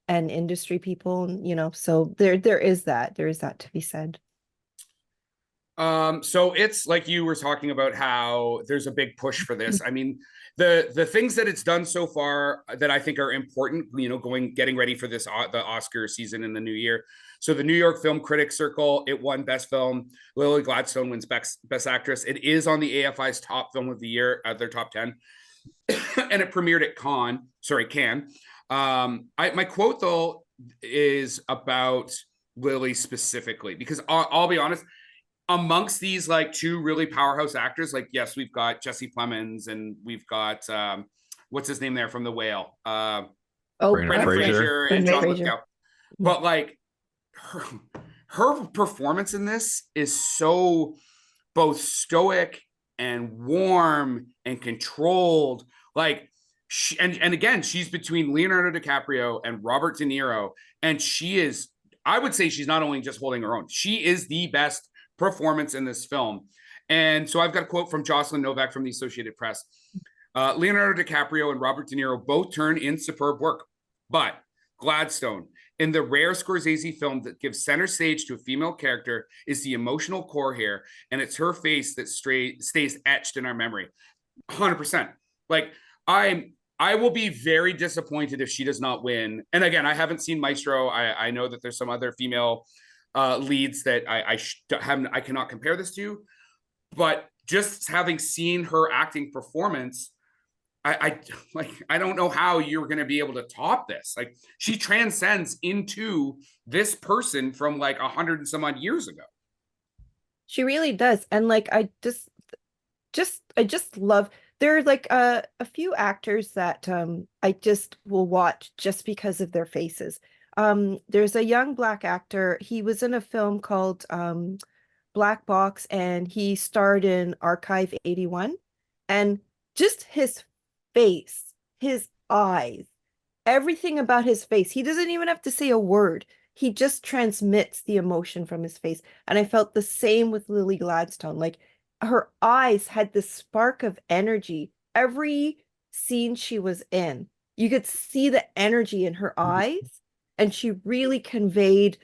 industry people, so there is that to be said. So it's like you were talking about how there's a big push for this. I mean, the things that it's done so far that I think are important, getting ready for this, the Oscar season in the new year. So the New York Film Critics Circle, it won Best Film. Lily Gladstone wins Best Actress. It is on the AFI's top film of the year, their top 10. And it premiered at Cannes. My quote though is about Lily specifically, because I'll be honest, amongst these like two really powerhouse actors, like, yes, we've got Jesse Plemons and we've got what's his name there from The Whale, Brendan Fraser and John Lithgow. But like her performance in this is so both stoic and warm and controlled. Like and again, she's between Leonardo DiCaprio and Robert De Niro, and I would say she's not only just holding her own, she is the best performance in this film. And so I've got a quote from Jocelyn Novak from the Associated Press. Leonardo DiCaprio and Robert De Niro both turn in superb work, but Gladstone, in the rare Scorsese film that gives center stage to a female character, is the emotional core here, and it's her face that stays etched in our memory. 100%. Like, I will be very disappointed if she does not win. And again, I haven't seen Maestro. I know that there's some other female leads that I cannot compare this to, but just having seen her acting performance, I don't know how you're going to be able to top this. Like, she transcends into this person from like 100 and some odd years ago. She really does. And like, I just love, there are like a few actors that I just will watch just because of their faces. There's a young Black actor. He was in a film called Black Box, and he starred in Archive 81. And just his face, his eyes, everything about his face. He doesn't even have to say a word. He just transmits the emotion from his face. And I felt the same with Lily Gladstone. Like her eyes had this spark of energy. Every scene she was in, you could see the energy in her eyes, and she really conveyed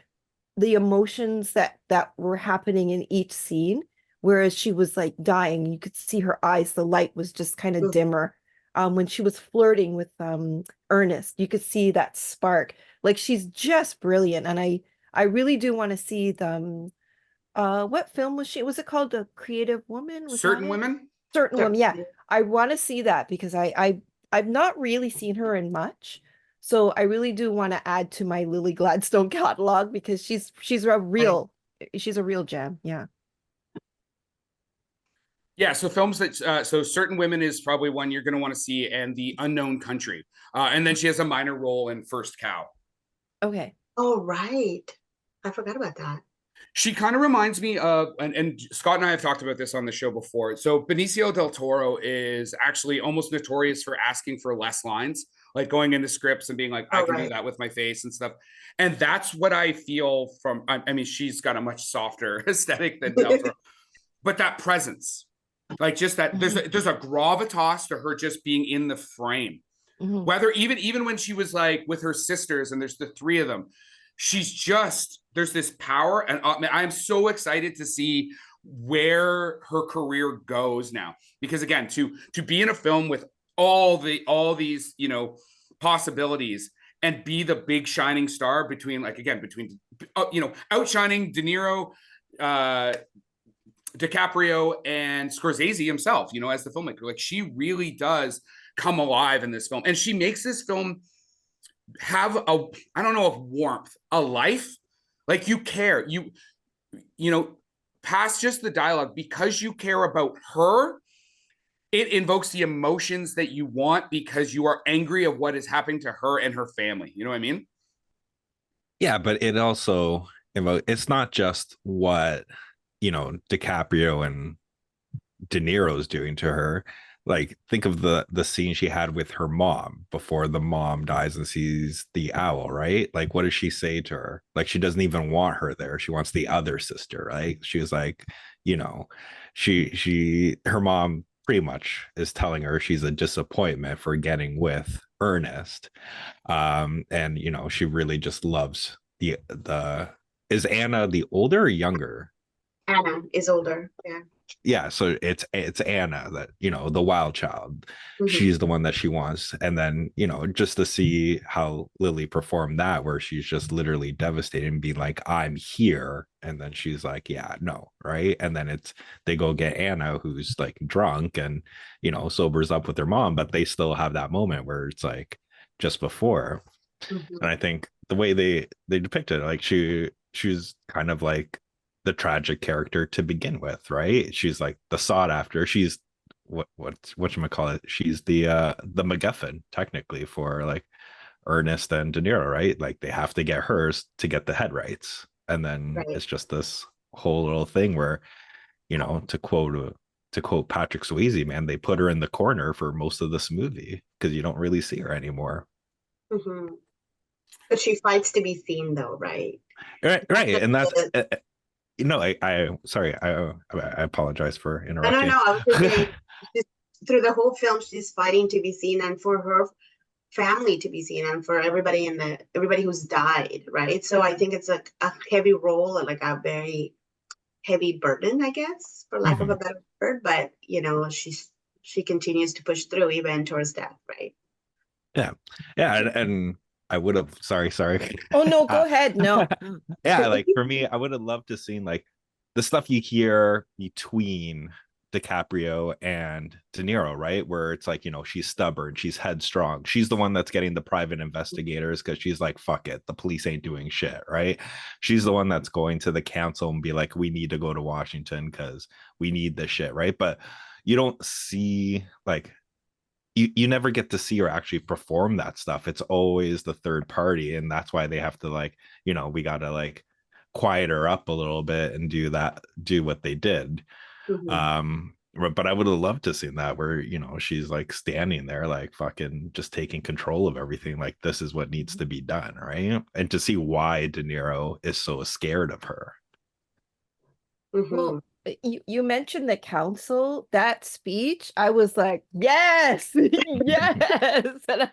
the emotions that were happening in each scene. Whereas she was like dying, you could see her eyes, the light was just kind of dimmer. When she was flirting with Ernest, you could see that spark. Like she's just brilliant. And I really do want to see them. What film was she? Was it called A Creative Woman? Was Certain that it? Women? Certain Women, yeah. I want to see that because I've not really seen her in much. So I really do want to add to my Lily Gladstone catalog because she's a real gem. Yeah. Yeah, so films that so Certain Women is probably one you're going to want to see, and The Unknown Country, and then she has a minor role in First Cow. Okay. Oh, right. I forgot about that. She kind of reminds me of, and Scott and I have talked about this on the show before. So Benicio del Toro is actually almost notorious for asking for less lines, like going into scripts and being like, I can do that with my face and stuff. And that's what I feel from, I mean, she's got a much softer aesthetic than Del Toro, but that presence, like just that there's a gravitas to her just being in the frame. Whether even when she was like with her sisters and there's the three of them, she's just, there's this power. And I'm so excited to see where her career goes now, because again, to be in a film with all these, you know, possibilities and be the big shining star between you know, outshining De Niro, DiCaprio, and Scorsese himself, you know, as the filmmaker. Like she really does come alive in this film, and she makes this film have a, I don't know if warmth, a life. Like you care, you know, past just the dialogue, because you care about her, it invokes the emotions that you want because you are angry of what is happening to her and her family. You know what I mean? Yeah, but it also, it's not just what, you know, DiCaprio and De Niro's doing to her. Like, think of the scene she had with her mom before the mom dies and sees the owl, right? Like, what does she say to her? Like, she doesn't even want her there. She wants the other sister, right? She was like, you know, her mom pretty much is telling her she's a disappointment for getting with Ernest. And, you know, she really just loves the is Anna the older or younger? Anna is older. Yeah, so it's Anna, that, you know, the wild child. She's the one that she wants. And then, you know, just to see how Lily performed that, where she's just literally devastated and being like, I'm here, and then she's like, yeah, no, right? And then they go get Anna, who's like drunk and, you know, sobers up with her mom, but they still have that moment where it's like just before. And I think the way they depict it, like she's kind of like the tragic character to begin with, right? She's like the sought after. She's whatchamacallit, she's the MacGuffin technically for like Ernest and De Niro, right? Like they have to get hers to get the head rights. And then it's just this whole little thing where, you know, to quote Patrick Swayze, man, they put her in the corner for most of this movie because you don't really see her anymore. But she fights to be seen though, right? Right. And that's you know, I sorry, I apologize for interrupting. No, I was just saying, through the whole film, she's fighting to be seen, and for her family to be seen, and for everybody who's died, right? So I think it's a heavy role, like a very heavy burden, I guess, for lack of a better word. But you know, she continues to push through even towards death, right? Yeah, and I would have, sorry. Oh no, go ahead. No. Yeah, like for me, I would have loved to seen like the stuff you hear between DiCaprio and De Niro, right? Where it's like, you know, she's stubborn, she's headstrong, she's the one that's getting the private investigators because she's like, fuck it, the police ain't doing shit, right? She's the one that's going to the council and be like, we need to go to Washington because we need this shit, right? But you don't see like you never get to see her actually perform that stuff. It's always the third party, and that's why they have to like, we gotta like quiet her up a little bit and do what they did. But I would have loved to see that where she's like standing there like fucking just taking control of everything, like this is what needs to be done, right? And to see why De Niro is so scared of her. Well, you mentioned the council, that speech, I was like, yes, yes. And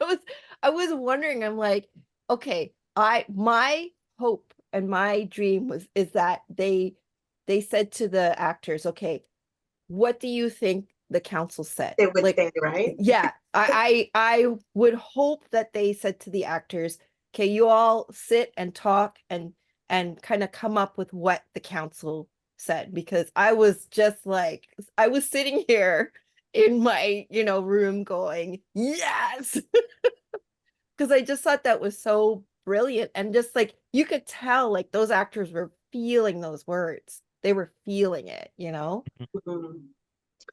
I was wondering, I'm like, okay, my hope and my dream is that they said to the actors, okay, what do you think the council said? They would say, right? Yeah, I would hope that they said to the actors, okay, you all sit and talk and kind of come up with what the council said, because I was just like, I was sitting here in my room going, yes. Because I just thought that was so brilliant, and just like you could tell like those actors were feeling those words, they were feeling it. Yeah,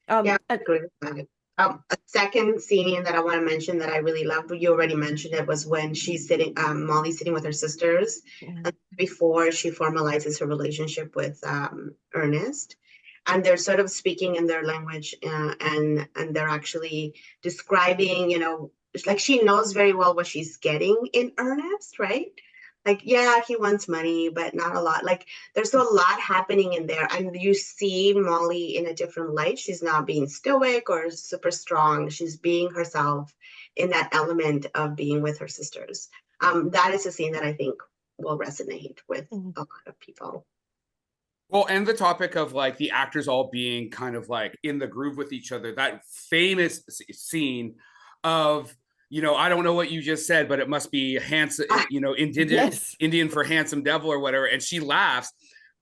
I agree with that. A second scene that I want to mention that I really loved, you already mentioned it, was when she's sitting, Molly's sitting with her sisters before she formalizes her relationship with Ernest, and they're sort of speaking in their language, and they're actually describing, like she knows very well what she's getting in Ernest, right? Like, yeah, he wants money, but not a lot. Like, there's a lot happening in there. And you see Molly in a different light. She's not being stoic or super strong. She's being herself in that element of being with her sisters. That is a scene that I think will resonate with a lot of people. Well, and the topic of like the actors all being kind of like in the groove with each other, that famous scene of, I don't know what you just said, but it must be handsome, Indian for handsome devil or whatever. And she laughs,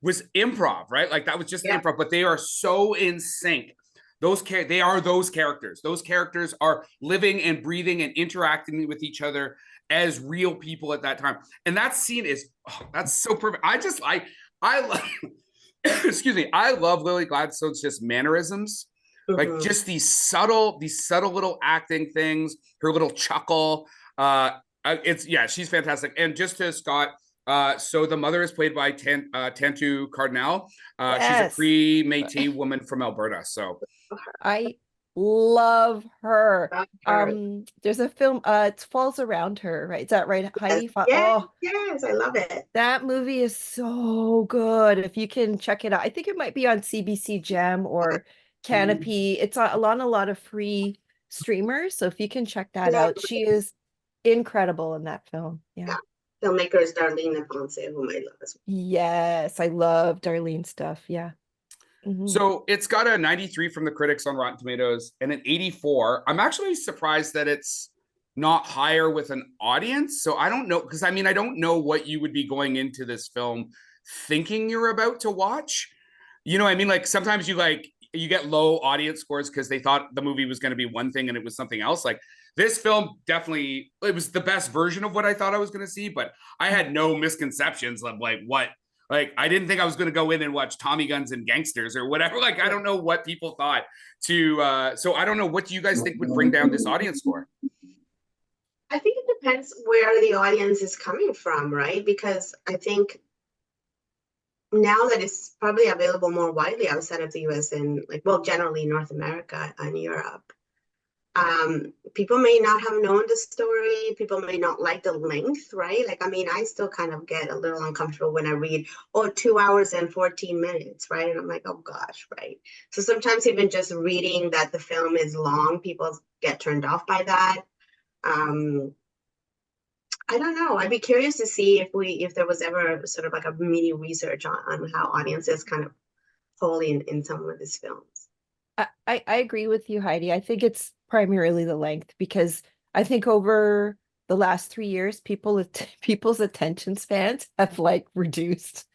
was improv, right? Like that was just improv, but they are so in sync. They are those characters. Those characters are living and breathing and interacting with each other as real people at that time. And that scene is, that's so perfect. I love, excuse me, I love Lily Gladstone's just mannerisms. Like just these subtle little acting things, her little chuckle. She's fantastic. And just to Scott, so the mother is played by Tantu Cardinal. She's a pre-Métis woman from Alberta. So I love her. There's a film, it falls around her, right? Is that right, Heidi? Yes, I love it. That movie is so good. If you can check it out, I think it might be on CBC Gem or Canopy. It's on a lot of free streamers, so if you can check that out, she is incredible in that film. Yeah. Filmmaker is Darlene Ponce, whom I love as well. Yes, I love Darlene stuff. Yeah. So it's got a 93 from the critics on Rotten Tomatoes and an 84. I'm actually surprised that it's not higher with an audience. So I don't know, because I don't know what you would be going into this film thinking you're about to watch. Like sometimes you get low audience scores because they thought the movie was going to be one thing and it was something else. Like this film definitely, it was the best version of what I thought I was going to see, but I had no misconceptions of like what, like I didn't think I was going to go in and watch Tommy Guns and Gangsters or whatever. Like I don't know what people thought so I don't know, what do you guys think would bring down this audience score? I think it depends where the audience is coming from, right? Because I think now that it's probably available more widely outside of the US and generally North America and Europe, people may not have known the story. People may not like the length, right? I still kind of get a little uncomfortable when I read, 2 hours and 14 minutes, right? And I'm like, oh gosh, right? So sometimes even just reading that the film is long, people get turned off by that. I don't know. I'd be curious to see if there was ever sort of like a mini research on how audiences kind of fall in some of these films. I agree with you, Heidi. I think it's primarily the length, because I think over the last 3 years, people's attention spans have reduced.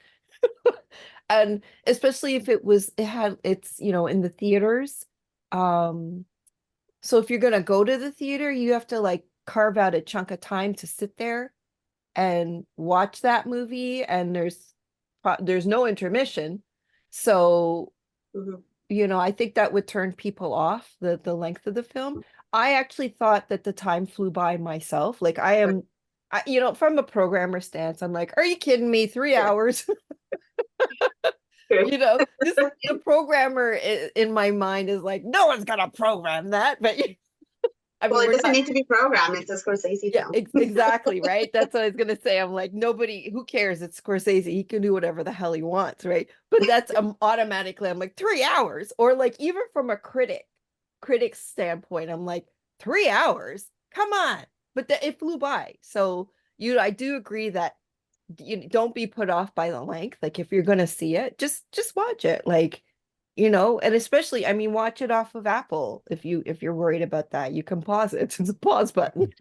And especially if it's in the theaters. So if you're gonna go to the theater, you have to carve out a chunk of time to sit there and watch that movie, and there's no intermission. So I think that would turn people off, the length of the film. I actually thought that the time flew by myself. Like from a programmer stance, I'm like, are you kidding me? 3 hours? The programmer in my mind is like, no one's gonna program that. But it doesn't need to be programmed. It's a Scorsese film. Exactly, right? That's what I was gonna say. I'm like, nobody, who cares? It's Scorsese. He can do whatever the hell he wants, right? But that's automatically, I'm like, 3 hours, or like even from a critic's standpoint, I'm like, 3 hours? Come on! But it flew by. So I do agree that you don't be put off by the length. Like if you're gonna see it, just watch it. Like, and especially, I mean, watch it off of Apple. If you're worried about that, you can pause it. It's a pause button.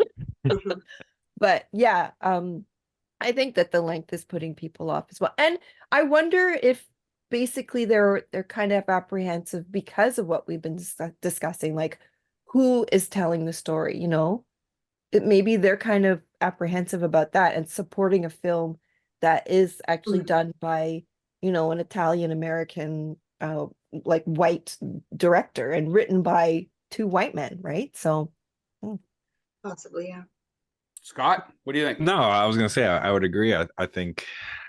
But yeah, I think that the length is putting people off as well. And I wonder if basically they're kind of apprehensive because of what we've been discussing, like who is telling the story, maybe they're kind of apprehensive about that and supporting a film that is actually done by, an Italian American like white director and written by 2 white men, right? So possibly, yeah. Scott, what do you think? No, I was gonna say I would agree. I think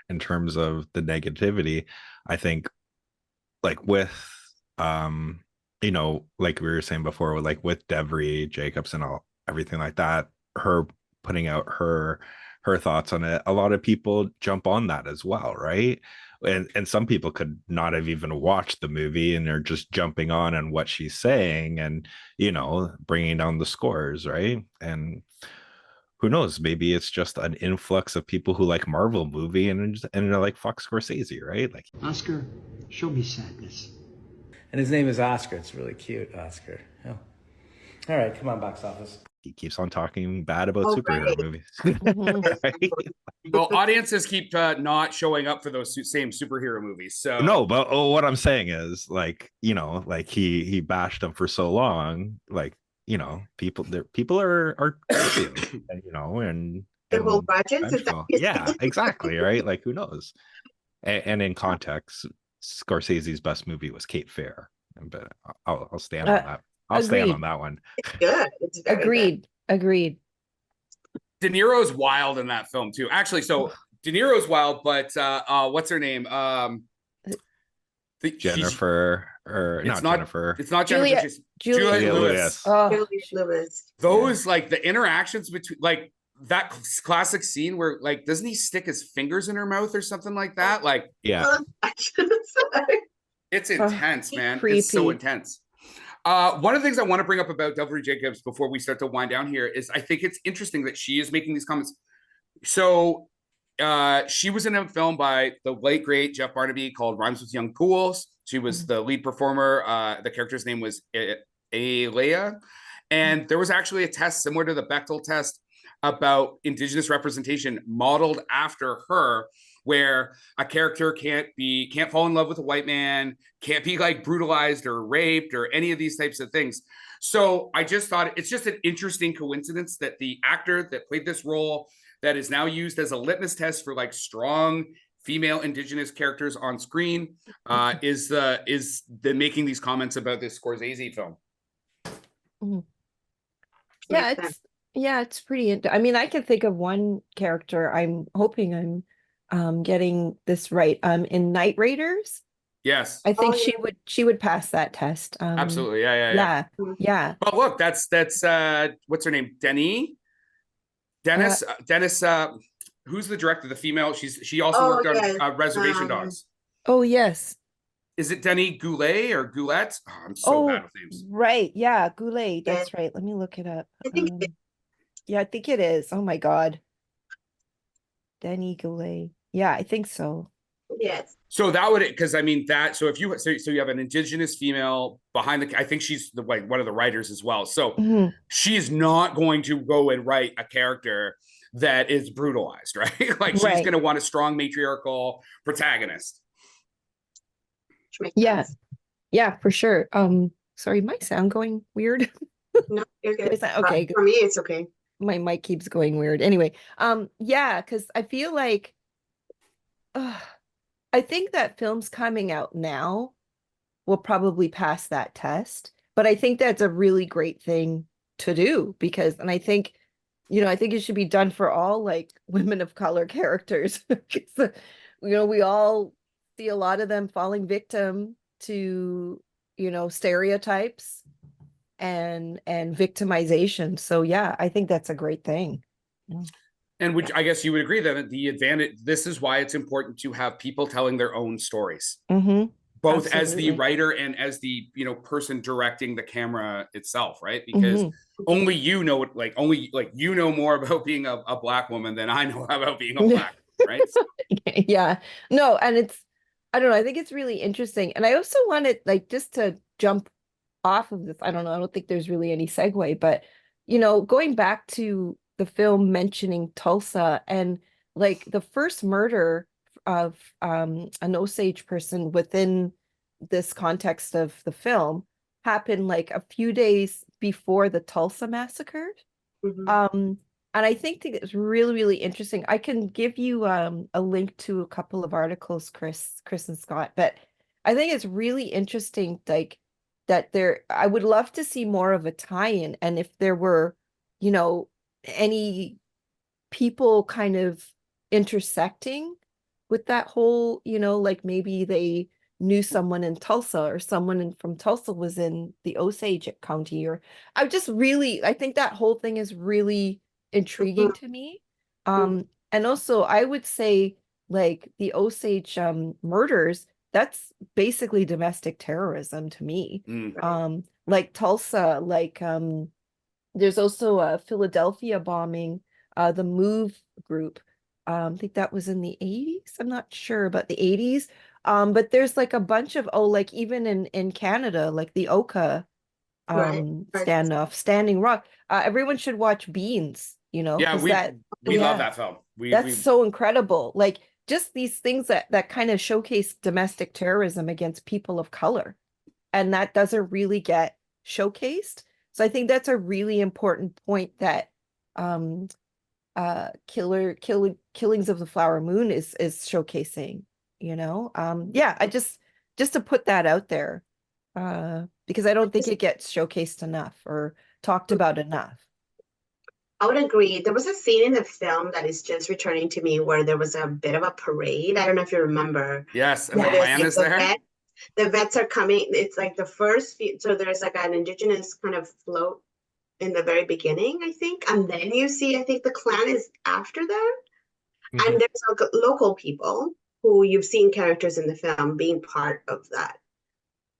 in terms of the negativity, I think like with like we were saying before, like with Devery Jacobs and everything like that, her putting out her thoughts on it, a lot of people jump on that as well, right? And some people could not have even watched the movie and they're just jumping on what she's saying and bringing down the scores, right? And who knows, maybe it's just an influx of people who like Marvel movie and they're like, fuck Scorsese, right? Like, Oscar, show me sadness. And his name is Oscar. It's really cute, Oscar. Oh. All right, come on, box office. He keeps on talking bad about superhero movies. Right? Well, audiences keep not showing up for those same superhero movies. So no, but what I'm saying is, like, like he bashed them for so long, like, people are and the whole budget. Yeah, exactly, right? Like, who knows? And in context, Scorsese's best movie was Cape Fear, but I'll stand on that. I'll stand on that one. It's good. It's very Agreed. De Niro's wild in that film too. Actually, so De Niro's wild, but what's her name? Jennifer, or not Jennifer. It's not Jennifer. Juliette Lewis. Juliette Lewis. Those like the interactions between like that classic scene where like doesn't he stick his fingers in her mouth or something like that? Like it's intense, man. Creepy. It's so intense. One of the things I want to bring up about Devery Jacobs before we start to wind down here is I think it's interesting that she is making these comments. So she was in a film by the late, great Jeff Barnaby called Rhymes with Young Fools. She was the lead performer. The character's name was Alea. And there was actually a test similar to the Bechdel test about Indigenous representation modeled after her, where a character can't fall in love with a white man, can't be like brutalized or raped or any of these types of things. So I just thought it's just an interesting coincidence that the actor that played this role that is now used as a litmus test for like strong female Indigenous characters on screen is making these comments about this Scorsese film. Yeah, it's pretty. I mean, I can think of one character. I'm hoping I'm getting this right. In Night Raiders. Yes, I think she would pass that test. Absolutely, yeah. But look, that's what's her name? Dennis. Who's the director? The female. She also worked on Reservation Dogs. Oh yes. Is it Denny Goulet or Goulette? Oh, I'm so bad with names. Right. Yeah, Goulet. That's right. Let me look it up. I think it is. Oh my God. Denny Goulet. Yeah, I think so. Yes. So that would, because I mean that. So if you you have an Indigenous female behind the, I think she's one of the writers as well. So she's not going to go and write a character that is brutalized, right? Like she's going to want a strong matriarchal protagonist. Yeah, for sure. Sorry, my sound going weird. No, you're good. Okay, for me, it's okay. My mic keeps going weird. Anyway, yeah, because I feel like, I think that films coming out now will probably pass that test. But I think that's a really great thing to do because, and I think, I think it should be done for all like women of color characters. We all see a lot of them falling victim to, stereotypes and victimization. So yeah, I think that's a great thing. And which I guess you would agree that the advantage, this is why it's important to have people telling their own stories, both as the writer and as the, person directing the camera itself, right? Because only you know more about being a Black woman than I know about being a Black, right? So. Yeah, no, and I don't know, I think it's really interesting. And I also wanted just to jump off of this. I don't know, I don't think there's really any segue, but, going back to the film mentioning Tulsa and like the first murder of an Osage person within this context of the film happened like a few days before the Tulsa massacre. And I think it's really, really interesting. I can give you a link to a couple of articles, Chris and Scott, but I think it's really interesting, like that I would love to see more of a tie-in. And if there were, any people kind of intersecting with that whole, like maybe they knew someone in Tulsa or someone from Tulsa was in the Osage County, or I think that whole thing is really intriguing to me. And also I would say like the Osage murders, that's basically domestic terrorism to me. Like Tulsa, like there's also a Philadelphia bombing, the Move group. I think that was in the 80s. I'm not sure about the 80s. But there's like a bunch of, like even in Canada, like the Oka standoff, Standing Rock. Everyone should watch Beans, Yeah, we love that film. That's so incredible. Like just these things that kind of showcase domestic terrorism against people of color. And that doesn't really get showcased. So I think that's a really important point that Killings of the Flower Moon is showcasing, yeah, I just to put that out there, because I don't think it gets showcased enough or talked about enough. I would agree. There was a scene in the film that is just returning to me where there was a bit of a parade. I don't know if you remember. Yes, and the band is there. The vets are coming. It's like the first so there's like an indigenous kind of float in the very beginning, I think. And then you see, I think the clan is after them. And there's like local people who you've seen characters in the film being part of that,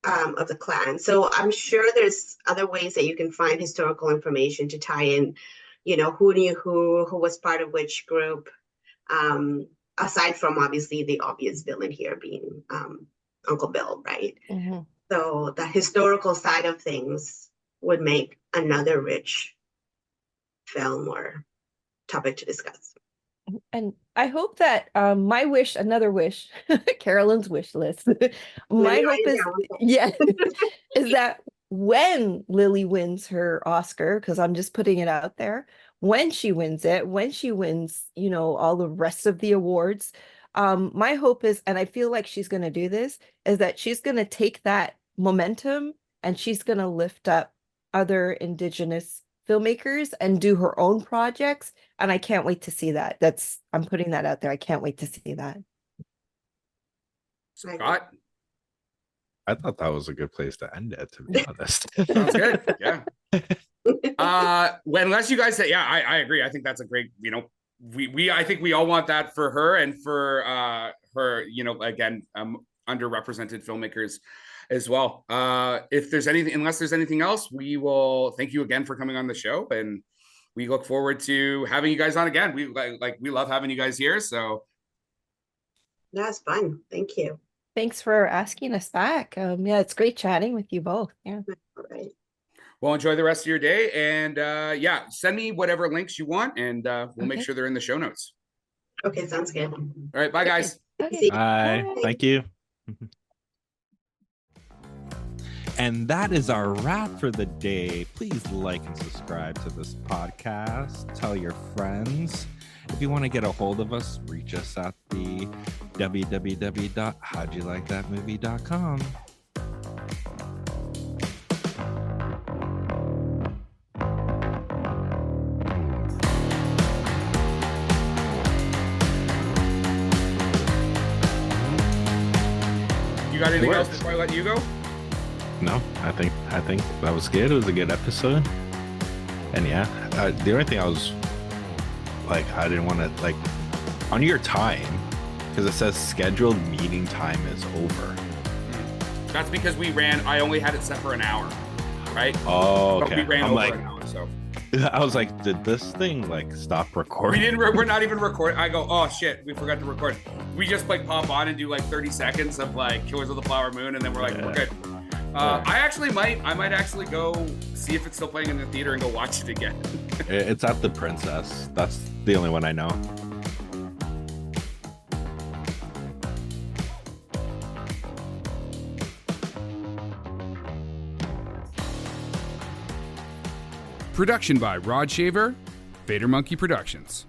of the clan. So I'm sure there's other ways that you can find historical information to tie in, who knew who was part of which group, aside from obviously the obvious villain here being Uncle Bill, right? So the historical side of things would make another rich film or topic to discuss. And I hope that my wish, another wish, Carolyn's wish list, my hope is, is that when Lily wins her Oscar, because I'm just putting it out there, when she wins it, when she wins, all the rest of the awards, my hope is, and I feel like she's going to do this, is that she's going to take that momentum and she's going to lift up other Indigenous filmmakers and do her own projects. And I can't wait to see that. I'm putting that out there. I can't wait to see that. Scott? I thought that was a good place to end it, to be honest. Sounds good. Yeah. Unless you guys say, I agree. I think that's a great, I think we all want that for her and for her, again, underrepresented filmmakers as well. Unless there's anything else, we will thank you again for coming on the show, and we look forward to having you guys on again. We love having you guys here. So that's fun. Thank you. Thanks for asking us back. It's great chatting with you both. Yeah. All right. Well, enjoy the rest of your day, and send me whatever links you want, and we'll make sure they're in the show notes. Okay, sounds good. All right, bye guys. Okay. Bye. Thank you. And that is our wrap for the day. Please like and subscribe to this podcast. Tell your friends. If you want to get a hold of us, reach us at the www.howdyoulikethatmovie.com. You got anything else Works. before I let you go? No, I think that was good. It was a good episode. And yeah, the only thing I was like, I didn't want to like on your time, because it says scheduled meeting time is over. That's because I only had it set for an hour, right? Oh, okay. But we ran I'm over like, an hour, so. I was like, did this thing like stop recording? We're not even recording. I go, oh shit, we forgot to record. We just like pop on and do like 30 seconds of like Killers of the Flower Moon, and then we're like, we're good. I might actually go see if it's still playing in the theater and go watch it again. It's at the Princess. That's the only one I know. Production by Rod Shaver, Vader Monkey Productions.